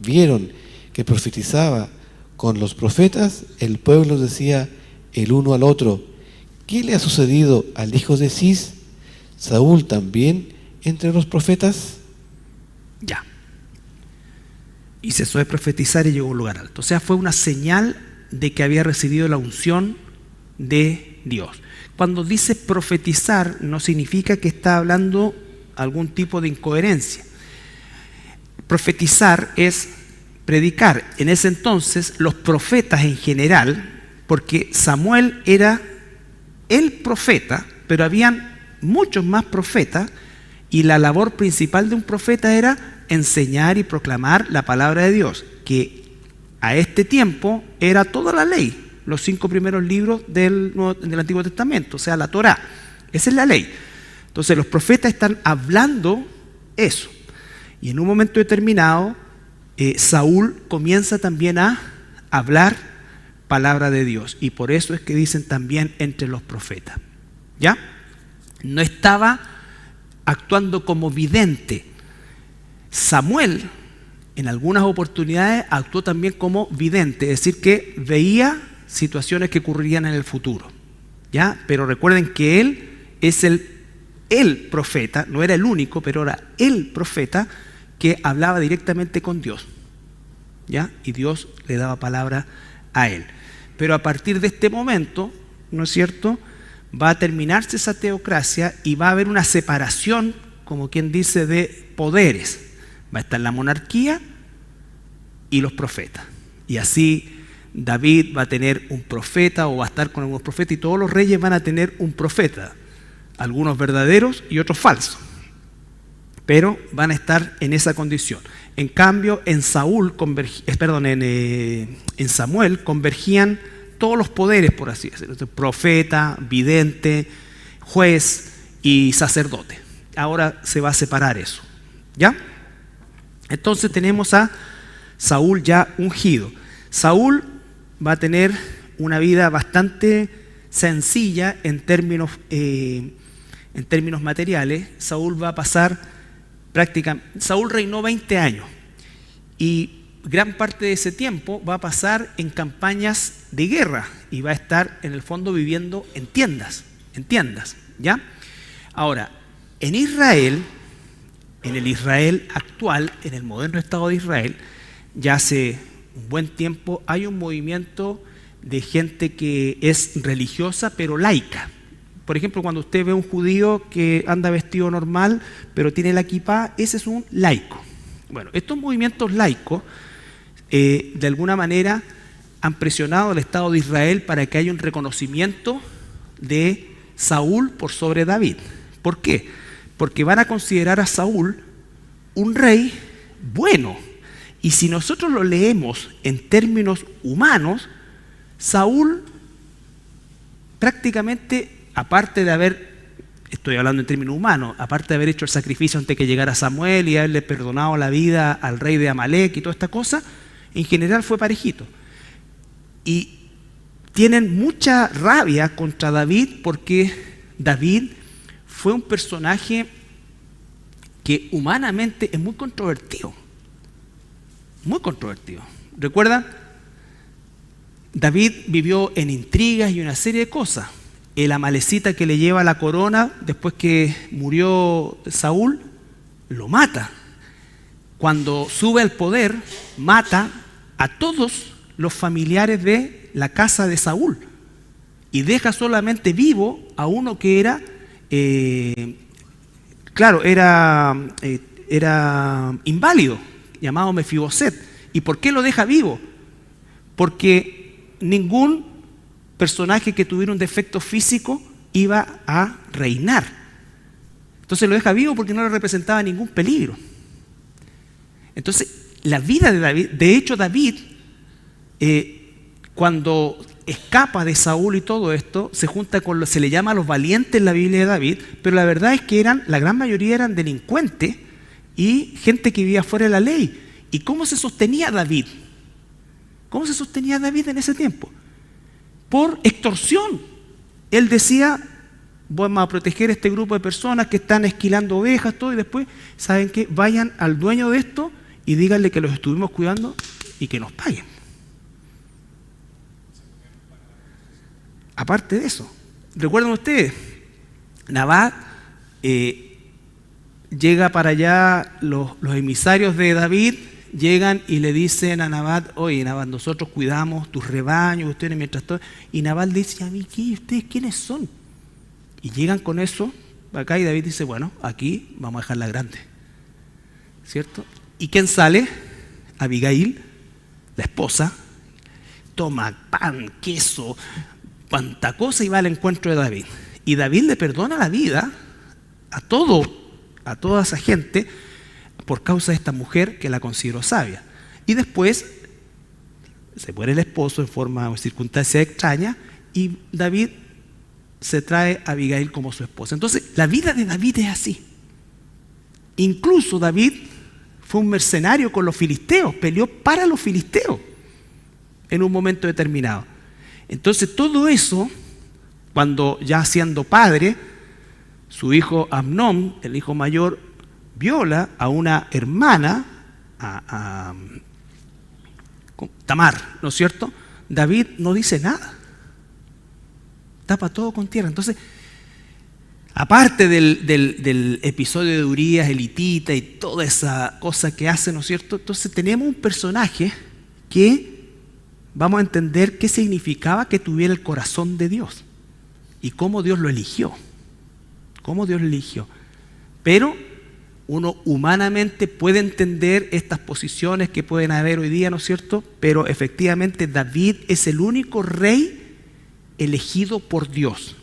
vieron que profetizaba con los profetas, el pueblo decía el uno al otro: ¿qué le ha sucedido al hijo de Cis? ¿Saúl también entre los profetas? Ya. Y cesó de profetizar y llegó a un lugar alto. O sea, fue una señal de que había recibido la unción de Dios. Cuando dice profetizar, no significa que está hablando algún tipo de incoherencia. Profetizar es predicar. En ese entonces, los profetas en general, porque Samuel era el profeta, pero habían muchos más profetas, y la labor principal de un profeta era enseñar y proclamar la palabra de Dios, que a este tiempo era toda la ley, los 5 primeros libros del Antiguo Testamento, o sea, la Torá. Esa es la ley. Entonces los profetas están hablando eso. Y en un momento determinado, Saúl comienza también a hablar palabra de Dios. Y por eso es que dicen también entre los profetas. ¿Ya? No estaba actuando como vidente. Samuel, en algunas oportunidades, actuó también como vidente, es decir, que veía situaciones que ocurrirían en el futuro. ¿Ya? Pero recuerden que él es el profeta, no era el único, pero era el profeta que hablaba directamente con Dios. ¿Ya? Y Dios le daba palabra a él. Pero a partir de este momento, ¿no es cierto?, va a terminarse esa teocracia y va a haber una separación, como quien dice, de poderes. Va a estar la monarquía y los profetas. Y así David va a tener un profeta, o va a estar con algunos profetas, y todos los reyes van a tener un profeta, algunos verdaderos y otros falsos, pero van a estar en esa condición. En cambio, en Samuel convergían todos los poderes, por así decirlo: profeta, vidente, juez y sacerdote. Ahora se va a separar eso. ¿Ya? Entonces tenemos a Saúl ya ungido. Saúl va a tener una vida bastante sencilla en términos materiales. Saúl va a pasar Saúl reinó 20 años y gran parte de ese tiempo va a pasar en campañas de guerra y va a estar en el fondo viviendo en tiendas, ¿ya? Ahora, en Israel, en el Israel actual, en el moderno Estado de Israel, ya hace un buen tiempo hay un movimiento de gente que es religiosa pero laica. Por ejemplo, cuando usted ve a un judío que anda vestido normal pero tiene la kipá, ese es un laico. Bueno, estos movimientos laicos de alguna manera han presionado al Estado de Israel para que haya un reconocimiento de Saúl por sobre David. ¿Por qué? Porque van a considerar a Saúl un rey bueno. Y si nosotros lo leemos en términos humanos, Saúl prácticamente, aparte de haber, estoy hablando en términos humanos, aparte de haber hecho el sacrificio antes que llegara Samuel y haberle perdonado la vida al rey de Amalek y toda esta cosa, en general fue parejito. Y tienen mucha rabia contra David porque David fue un personaje que humanamente es muy controvertido. Muy controvertido. ¿Recuerdan? David vivió en intrigas y una serie de cosas. El amalecita que le lleva la corona después que murió Saúl, lo mata. Cuando sube al poder, mata a todos los familiares de la casa de Saúl y deja solamente vivo a uno que era, era inválido, llamado Mefiboset. ¿Y por qué lo deja vivo? Porque ningún personaje que tuviera un defecto físico iba a reinar. Entonces lo deja vivo porque no le representaba ningún peligro. Entonces, la vida de David, de hecho David, cuando escapa de Saúl y todo esto, se junta con se le llama a los valientes en la Biblia de David, pero la verdad es que la gran mayoría eran delincuentes y gente que vivía fuera de la ley. ¿Y cómo se sostenía David? ¿Cómo se sostenía David en ese tiempo? Por extorsión. Él decía: vamos a proteger a este grupo de personas que están esquilando ovejas, todo, y después, ¿saben qué? Vayan al dueño de esto y díganle que los estuvimos cuidando y que nos paguen. Aparte de eso, ¿recuerdan ustedes? Nabat llega para allá los emisarios de David, llegan y le dicen a Nabal: oye, Nabal, nosotros cuidamos tus rebaños, ustedes mientras todo. Y Nabal dice: a mí, ¿qué? ¿Ustedes quiénes son? Y llegan con eso acá y David dice: bueno, aquí vamos a dejarla grande, ¿cierto? ¿Y quién sale? Abigail, la esposa, toma pan, queso, cuanta cosa, y va al encuentro de David. Y David le perdona la vida a toda esa gente por causa de esta mujer que la consideró sabia. Y después se muere el esposo en forma o circunstancia extraña y David se trae a Abigail como su esposa. Entonces, la vida de David es así. Incluso David fue un mercenario con los filisteos, peleó para los filisteos en un momento determinado. Entonces, todo eso, cuando ya siendo padre, su hijo Amnón, el hijo mayor, viola a una hermana, a Tamar, ¿no es cierto? David no dice nada, tapa todo con tierra. Entonces, aparte del episodio de Urías, elitita y toda esa cosa que hace, ¿no es cierto? Entonces tenemos un personaje que vamos a entender qué significaba que tuviera el corazón de Dios y cómo Dios lo eligió. Cómo Dios lo eligió. Pero uno humanamente puede entender estas posiciones que pueden haber hoy día, ¿no es cierto? Pero efectivamente David es el único rey elegido por Dios.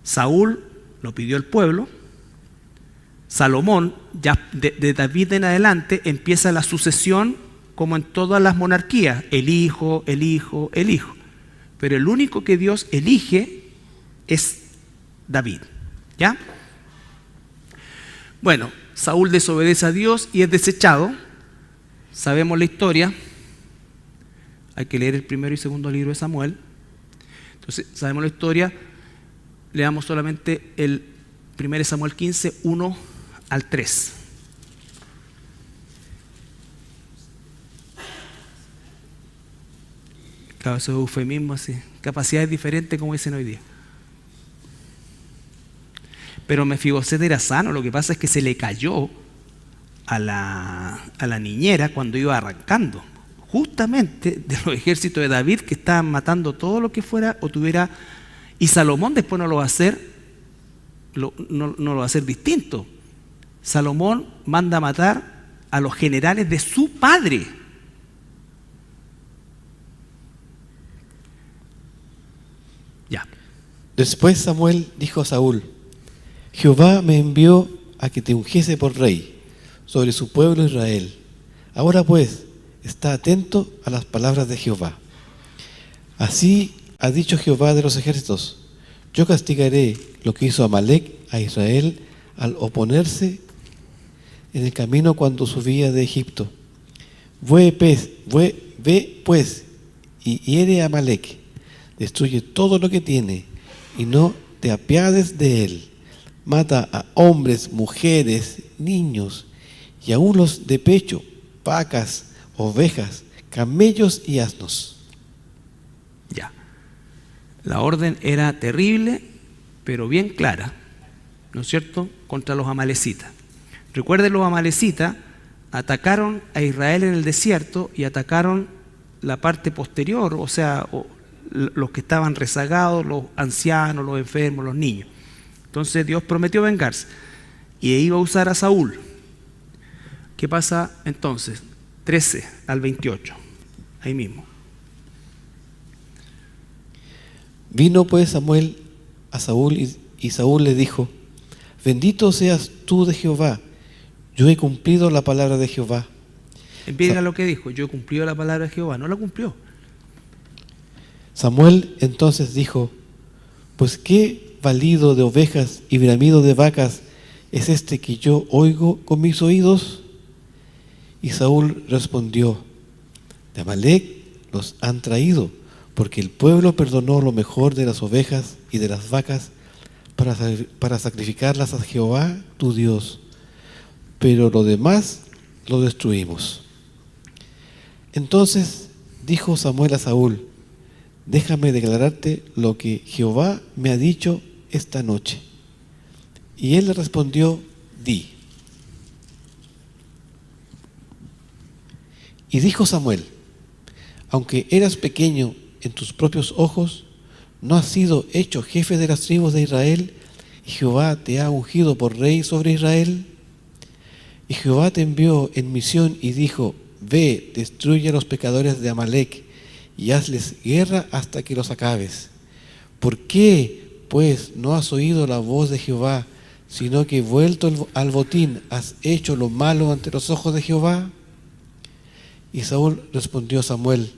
Saúl lo pidió el pueblo. Salomón, ya de David en adelante, empieza la sucesión como en todas las monarquías: el hijo, el hijo, el hijo. Pero el único que Dios elige es David, ¿ya? Bueno, Saúl desobedece a Dios y es desechado. Sabemos la historia. Hay que leer el primero y segundo libro de Samuel. Entonces, sabemos la historia. Leamos solamente el 1 Samuel 15, 1 al 3. Claro, eso es eufemismo así. Capacidades diferentes, como dicen hoy día. Pero Mefiboset era sano, lo que pasa es que se le cayó a la niñera cuando iba arrancando, justamente de los ejércitos de David que estaban matando todo lo que fuera o tuviera. Y Salomón después no lo va a hacer, no lo va a hacer distinto. Salomón manda a matar a los generales de su padre. Ya. Después Samuel dijo a Saúl: Jehová me envió a que te ungiese por rey sobre su pueblo Israel. Ahora pues, está atento a las palabras de Jehová. Así ha dicho Jehová de los ejércitos: yo castigaré lo que hizo Amalec a Israel al oponerse en el camino cuando subía de Egipto. Ve pues y hiere a Amalec, destruye todo lo que tiene y no te apiades de él. Mata a hombres, mujeres, niños y aún los de pecho, vacas, ovejas, camellos y asnos. Ya. La orden era terrible, pero bien clara, ¿no es cierto?, contra los amalecitas. Recuerden, los amalecitas atacaron a Israel en el desierto y atacaron la parte posterior, o sea, los que estaban rezagados, los ancianos, los enfermos, los niños. Entonces Dios prometió vengarse y iba a usar a Saúl. ¿Qué pasa entonces? 13 al 28, ahí mismo. Vino pues Samuel a Saúl y Saúl le dijo: bendito seas tú de Jehová, yo he cumplido la palabra de Jehová. Mira lo que dijo: yo he cumplido la palabra de Jehová. No la cumplió. Samuel entonces dijo: pues qué balido de ovejas y bramido de vacas es este que yo oigo con mis oídos. Y Saúl respondió: de Amalec los han traído, porque el pueblo perdonó lo mejor de las ovejas y de las vacas para sacrificarlas a Jehová tu Dios, pero lo demás lo destruimos. Entonces dijo Samuel a Saúl: déjame declararte lo que Jehová me ha dicho esta noche. Y él le respondió: di. Y dijo Samuel: aunque eras pequeño en tus propios ojos, no has sido hecho jefe de las tribus de Israel, y Jehová te ha ungido por rey sobre Israel. Y Jehová te envió en misión y dijo: ve, destruye a los pecadores de Amalec y hazles guerra hasta que los acabes. ¿Por qué, pues, no has oído la voz de Jehová, sino que vuelto al botín has hecho lo malo ante los ojos de Jehová? Y Saúl respondió a Samuel: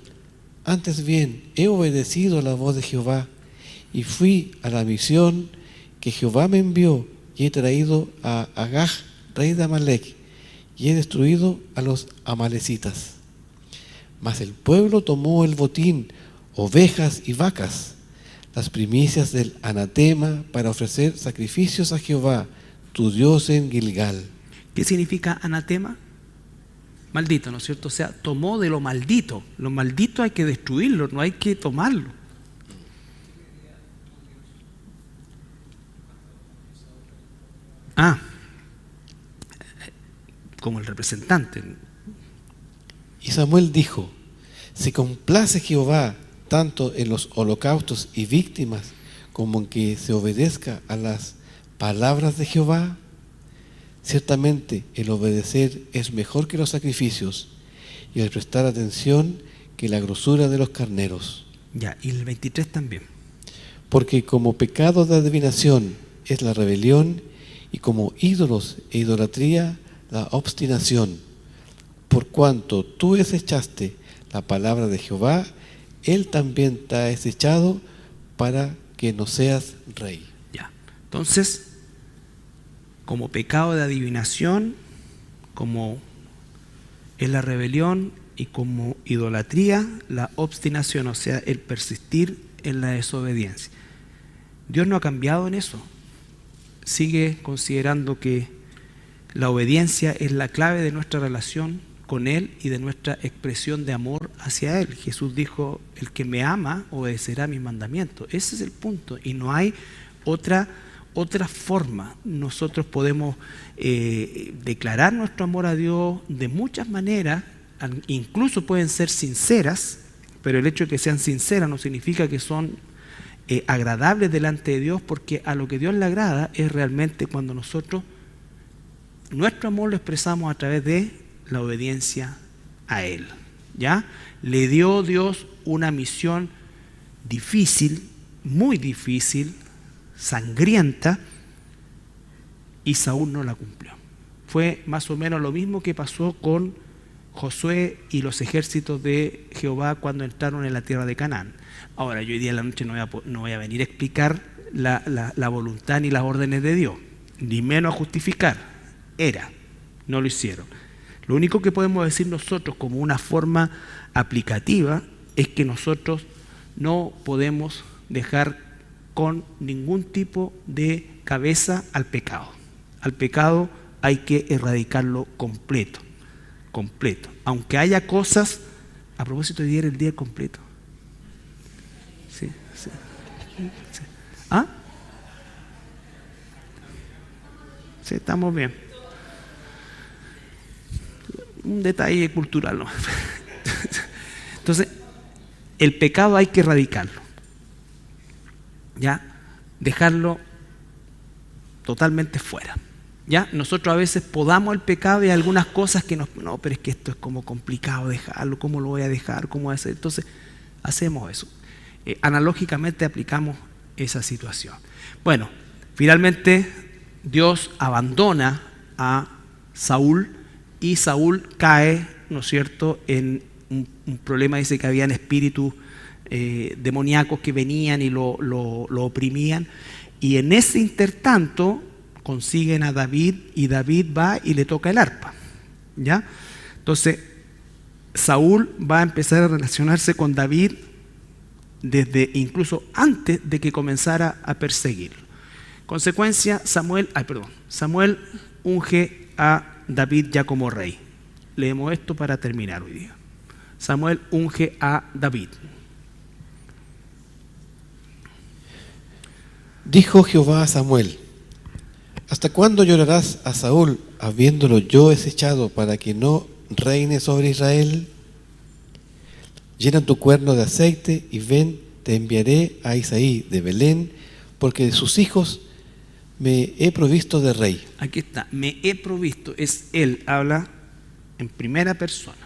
antes bien, he obedecido la voz de Jehová y fui a la misión que Jehová me envió, y he traído a Agag, rey de Amalec, y he destruido a los amalecitas. Mas el pueblo tomó el botín, ovejas y vacas, las primicias del anatema, para ofrecer sacrificios a Jehová, tu Dios, en Gilgal. ¿Qué significa anatema? Maldito, ¿no es cierto? O sea, tomó de lo maldito. Lo maldito hay que destruirlo, no hay que tomarlo. Como el representante. Y Samuel dijo: se complace Jehová tanto en los holocaustos y víctimas como en que se obedezca a las palabras de Jehová. Ciertamente el obedecer es mejor que los sacrificios, y el prestar atención que la grosura de los carneros. Ya, y el 23 también. Porque como pecado de adivinación es la rebelión, y como ídolos e idolatría la obstinación. Por cuanto tú desechaste la palabra de Jehová, Él también te ha desechado para que no seas rey. Ya, entonces, como pecado de adivinación, como es la rebelión, y como idolatría, la obstinación, o sea, el persistir en la desobediencia. Dios no ha cambiado en eso. Sigue considerando que la obediencia es la clave de nuestra relación con Él y de nuestra expresión de amor hacia Él. Jesús dijo: el que me ama obedecerá mis mandamientos. Ese es el punto, y no hay otra forma. Nosotros podemos declarar nuestro amor a Dios de muchas maneras, incluso pueden ser sinceras, pero el hecho de que sean sinceras no significa que son agradables delante de Dios, porque a lo que Dios le agrada es realmente cuando nosotros nuestro amor lo expresamos a través de la obediencia a Él. ¿Ya? Le dio Dios una misión difícil, muy difícil, sangrienta, y Saúl no la cumplió. Fue más o menos lo mismo que pasó con Josué y los ejércitos de Jehová cuando entraron en la tierra de Canaán. Ahora, yo hoy día en la noche no voy a venir a explicar la voluntad ni las órdenes de Dios, ni menos a justificar. No lo hicieron. Lo único que podemos decir nosotros como una forma aplicativa es que nosotros no podemos dejar con ningún tipo de cabeza al pecado. Al pecado hay que erradicarlo completo. Aunque haya cosas, a propósito de hoy era el día completo. Sí. ¿Ah? Sí, estamos bien. Un detalle cultural, ¿no? Entonces, el pecado hay que erradicarlo. ¿Ya? Dejarlo totalmente fuera. ¿Ya? Nosotros a veces podamos el pecado y hay algunas cosas que no, pero es que esto es como complicado dejarlo, ¿cómo lo voy a dejar? ¿Cómo voy a hacer? Entonces, hacemos eso. Analógicamente aplicamos esa situación. Bueno, finalmente Dios abandona a Saúl y Saúl cae, ¿no es cierto?, en un problema. Dice que habían espíritus demoníacos que venían y lo oprimían, y en ese intertanto consiguen a David, y David va y le toca el arpa. ¿Ya? Entonces Saúl va a empezar a relacionarse con David desde incluso antes de que comenzara a perseguirlo. Consecuencia, Samuel unge a David ya como rey. Leemos esto para terminar hoy día. Samuel unge a David. Dijo Jehová a Samuel: ¿Hasta cuándo llorarás a Saúl, habiéndolo yo desechado, para que no reine sobre Israel? Llena tu cuerno de aceite y ven, te enviaré a Isaí de Belén, porque de sus hijos me he provisto de rey. Aquí está, me he provisto, es él, habla en primera persona.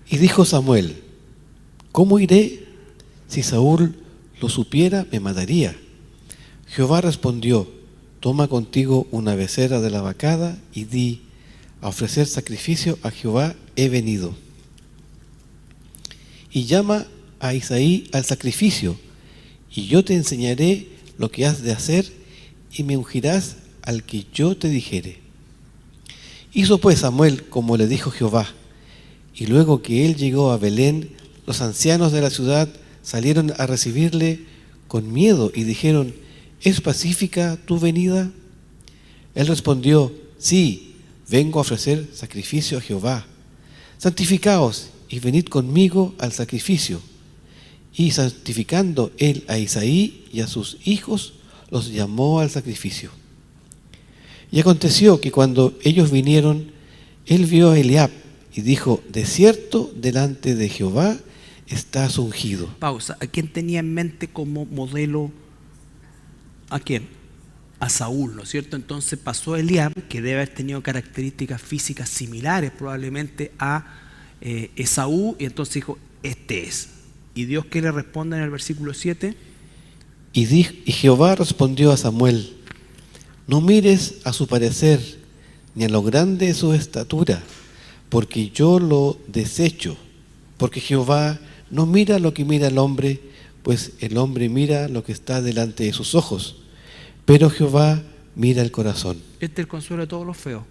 Y dijo Samuel: ¿cómo iré? Si Saúl lo supiera, me mataría. Jehová respondió: toma contigo una becerra de la vacada y di: a ofrecer sacrificio a Jehová he venido. Y llama a Isaí al sacrificio, y yo te enseñaré lo que has de hacer, y me ungirás al que yo te dijere. Hizo pues Samuel como le dijo Jehová, y luego que él llegó a Belén, los ancianos de la ciudad salieron a recibirle con miedo y dijeron: ¿es pacífica tu venida? Él respondió: sí, vengo a ofrecer sacrificio a Jehová. Santificaos y venid conmigo al sacrificio. Y santificando él a Isaí y a sus hijos, los llamó al sacrificio. Y aconteció que cuando ellos vinieron, él vio a Eliab y dijo: de cierto, delante de Jehová estás ungido. Pausa. ¿A quién tenía en mente como modelo? ¿A quién? A Saúl, ¿no es cierto? Entonces pasó Eliab, que debe haber tenido características físicas similares probablemente a Esaú, y entonces dijo: este es. ¿Y Dios qué le responde en el versículo 7? Y Jehová respondió a Samuel: no mires a su parecer, ni a lo grande de su estatura, porque yo lo desecho. Porque Jehová no mira lo que mira el hombre, pues el hombre mira lo que está delante de sus ojos, pero Jehová mira el corazón. Este es el consuelo de todos los feos.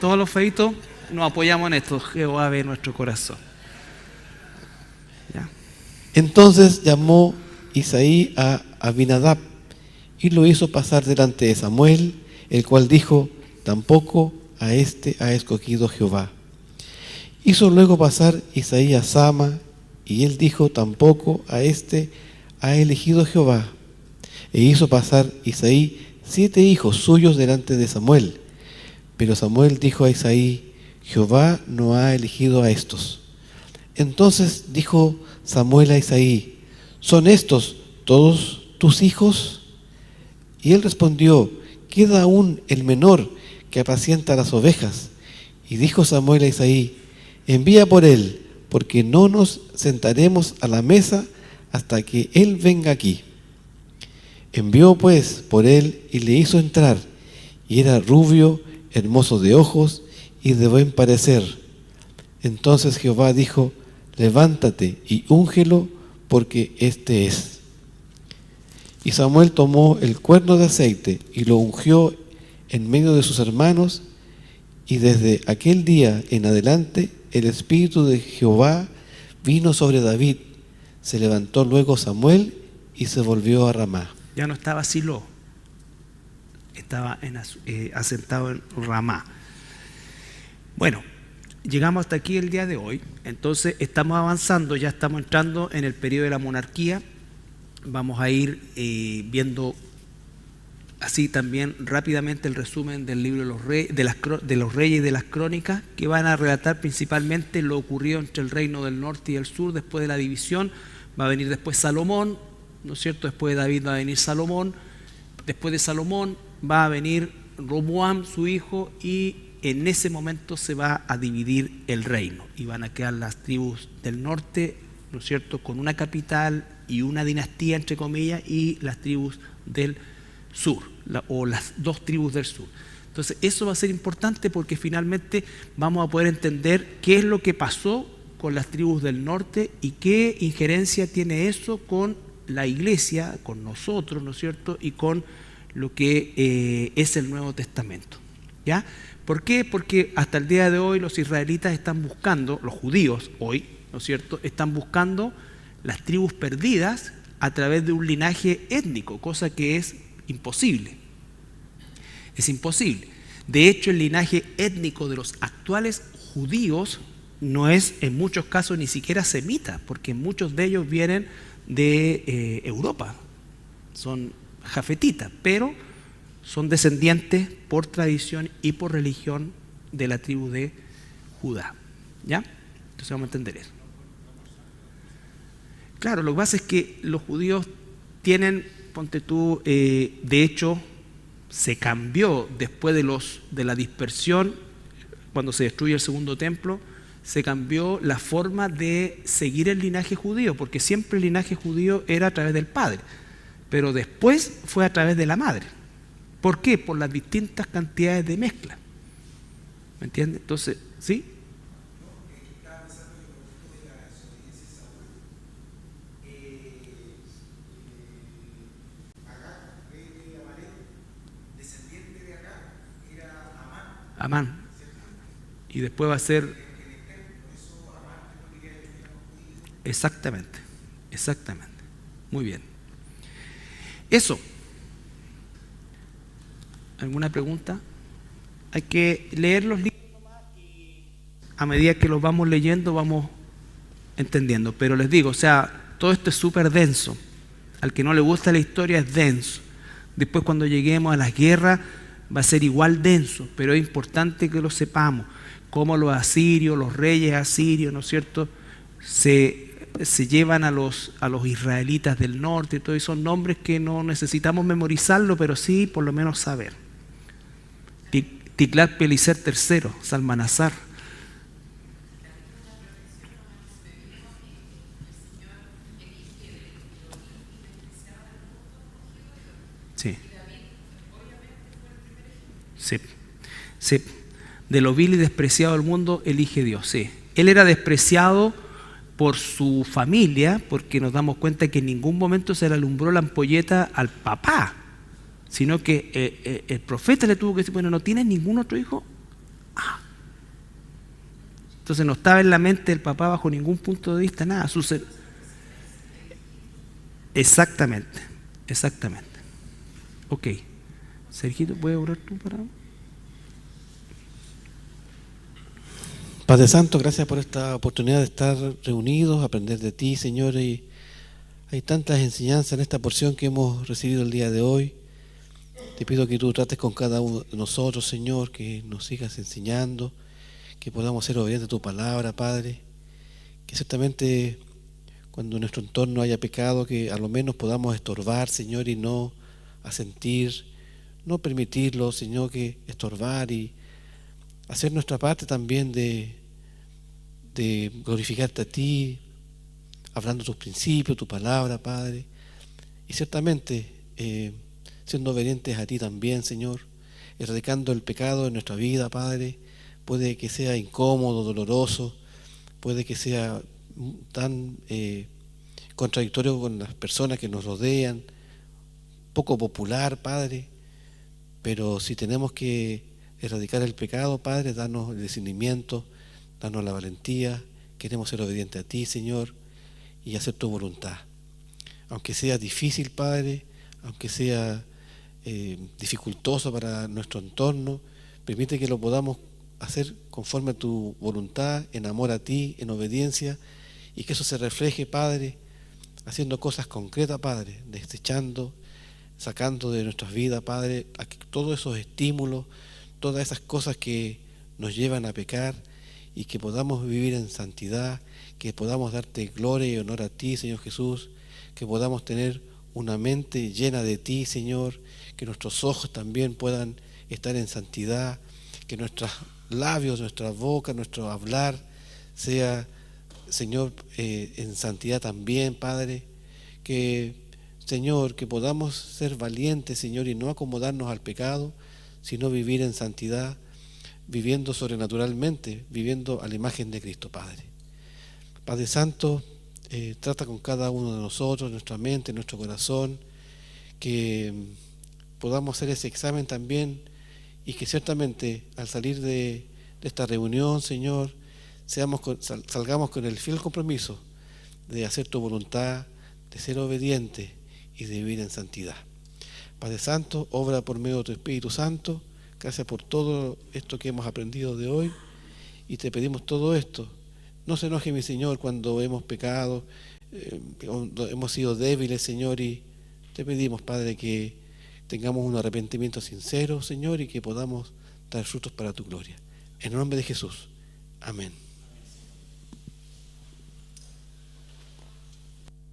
Todos los feitos nos apoyamos en esto. Jehová ve nuestro corazón. ¿Ya? Entonces llamó Isaí a Abinadab y lo hizo pasar delante de Samuel, el cual dijo: tampoco a este ha escogido Jehová. Hizo luego pasar Isaí a Sama, y él dijo: tampoco a este ha elegido Jehová. E hizo pasar Isaí 7 hijos suyos delante de Samuel. Pero Samuel dijo a Isaí: Jehová no ha elegido a estos. Entonces dijo Samuel a Isaí: ¿son estos todos tus hijos? Y él respondió: queda aún el menor que apacienta las ovejas. Y dijo Samuel a Isaí: envía por él, porque no nos sentaremos a la mesa hasta que él venga aquí. Envió pues por él y le hizo entrar, y era rubio, hermoso de ojos y de buen parecer. Entonces Jehová dijo: levántate y úngelo, porque este es. Y Samuel tomó el cuerno de aceite y lo ungió en medio de sus hermanos, y desde aquel día en adelante el Espíritu de Jehová vino sobre David. Se levantó luego Samuel y se volvió a Ramá. Ya no estaba Silo, estaba asentado en Ramá. Bueno, llegamos hasta aquí el día de hoy. Entonces estamos avanzando, ya estamos entrando en el periodo de la monarquía. Vamos a ir viendo así también rápidamente el resumen del libro de los reyes y de las crónicas, que van a relatar principalmente lo ocurrido entre el reino del norte y el sur después de la división. Va a venir después Salomón, ¿no es cierto? Después de David va a venir Salomón. Después de Salomón va a venir Roboam, su hijo, y en ese momento se va a dividir el reino y van a quedar las tribus del norte, ¿no es cierto?, con una capital y una dinastía, entre comillas, y las tribus del sur, o las 2 tribus del sur. Entonces eso va a ser importante porque finalmente vamos a poder entender qué es lo que pasó con las tribus del norte y qué injerencia tiene eso con la iglesia, con nosotros, ¿no es cierto?, y con lo que es el Nuevo Testamento. ¿Ya? ¿Por qué? Porque hasta el día de hoy los israelitas están buscando, los judíos hoy, ¿no es cierto?, están buscando las tribus perdidas a través de un linaje étnico, cosa que es imposible. Es imposible. De hecho, el linaje étnico de los actuales judíos no es en muchos casos ni siquiera semita, porque muchos de ellos vienen de Europa, son jafetitas, pero son descendientes por tradición y por religión de la tribu de Judá. ¿Ya? Entonces vamos a entender eso. Claro, lo que pasa es que los judíos tienen, ponte tú, de hecho, se cambió después de la dispersión, cuando se destruye el segundo templo, se cambió la forma de seguir el linaje judío, porque siempre el linaje judío era a través del padre, pero después fue a través de la madre. ¿Por qué? Por las distintas cantidades de mezcla. ¿Me entiendes? Entonces, ¿sí? Amán. Y después va a ser... Exactamente, exactamente. Muy bien. Eso. ¿Alguna pregunta? Hay que leer los libros y a medida que los vamos leyendo vamos entendiendo. Pero les digo, o sea, todo esto es súper denso. Al que no le gusta la historia es denso. Después cuando lleguemos a las guerras va a ser igual denso, pero es importante que lo sepamos. Cómo los asirios, los reyes asirios, ¿no es cierto?, se llevan a los israelitas del norte y todo, y son nombres que no necesitamos memorizarlo, pero sí por lo menos saber. Tiglat-Pileser III, Salmanasar. Sí. Sí. Sí. De lo vil y despreciado del mundo elige Dios. Sí. Él era despreciado por su familia, porque nos damos cuenta que en ningún momento se le alumbró la ampolleta al papá, sino que el profeta le tuvo que decir, bueno, ¿no tienes ningún otro hijo? Ah. Entonces no estaba en la mente del papá bajo ningún punto de vista, nada. Exactamente, exactamente. Ok. Sergito, ¿puedes orar tú para...? Padre Santo, gracias por esta oportunidad de estar reunidos, aprender de ti, Señor, y hay tantas enseñanzas en esta porción que hemos recibido el día de hoy. Te pido que tú trates con cada uno de nosotros, Señor, que nos sigas enseñando, que podamos ser obedientes a tu palabra, Padre, que ciertamente cuando en nuestro entorno haya pecado, que a lo menos podamos estorbar, Señor, y no asentir, no permitirlo, Señor, que estorbar y hacer nuestra parte también de glorificarte a ti, hablando tus principios, tu palabra, Padre, y ciertamente siendo obedientes a ti también, Señor, erradicando el pecado en nuestra vida, Padre. Puede que sea incómodo, doloroso, puede que sea tan contradictorio con las personas que nos rodean, poco popular, Padre, pero si tenemos que erradicar el pecado, Padre, danos el discernimiento, danos la valentía. Queremos ser obedientes a ti, Señor, y hacer tu voluntad. Aunque sea difícil, Padre, aunque sea dificultoso para nuestro entorno, permite que lo podamos hacer conforme a tu voluntad, en amor a ti, en obediencia, y que eso se refleje, Padre, haciendo cosas concretas, Padre, desechando, sacando de nuestras vidas, Padre, todos esos estímulos, todas esas cosas que nos llevan a pecar, y que podamos vivir en santidad, que podamos darte gloria y honor a ti, Señor Jesús, que podamos tener una mente llena de ti, Señor, que nuestros ojos también puedan estar en santidad, que nuestros labios, nuestra boca, nuestro hablar sea, Señor, en santidad también, Padre, que, Señor, que podamos ser valientes, Señor, y no acomodarnos al pecado, sino vivir en santidad, viviendo sobrenaturalmente, viviendo a la imagen de Cristo, Padre. Padre Santo, trata con cada uno de nosotros, nuestra mente, nuestro corazón, que podamos hacer ese examen también, y que ciertamente al salir de esta reunión, Señor, salgamos con el fiel compromiso de hacer tu voluntad, de ser obediente y de vivir en santidad. Padre Santo, obra por medio de tu Espíritu Santo. Gracias por todo esto que hemos aprendido de hoy, y te pedimos todo esto. No se enoje, mi Señor, cuando hemos pecado, cuando hemos sido débiles, Señor, y te pedimos, Padre, que tengamos un arrepentimiento sincero, Señor, y que podamos dar frutos para tu gloria. En el nombre de Jesús. Amén.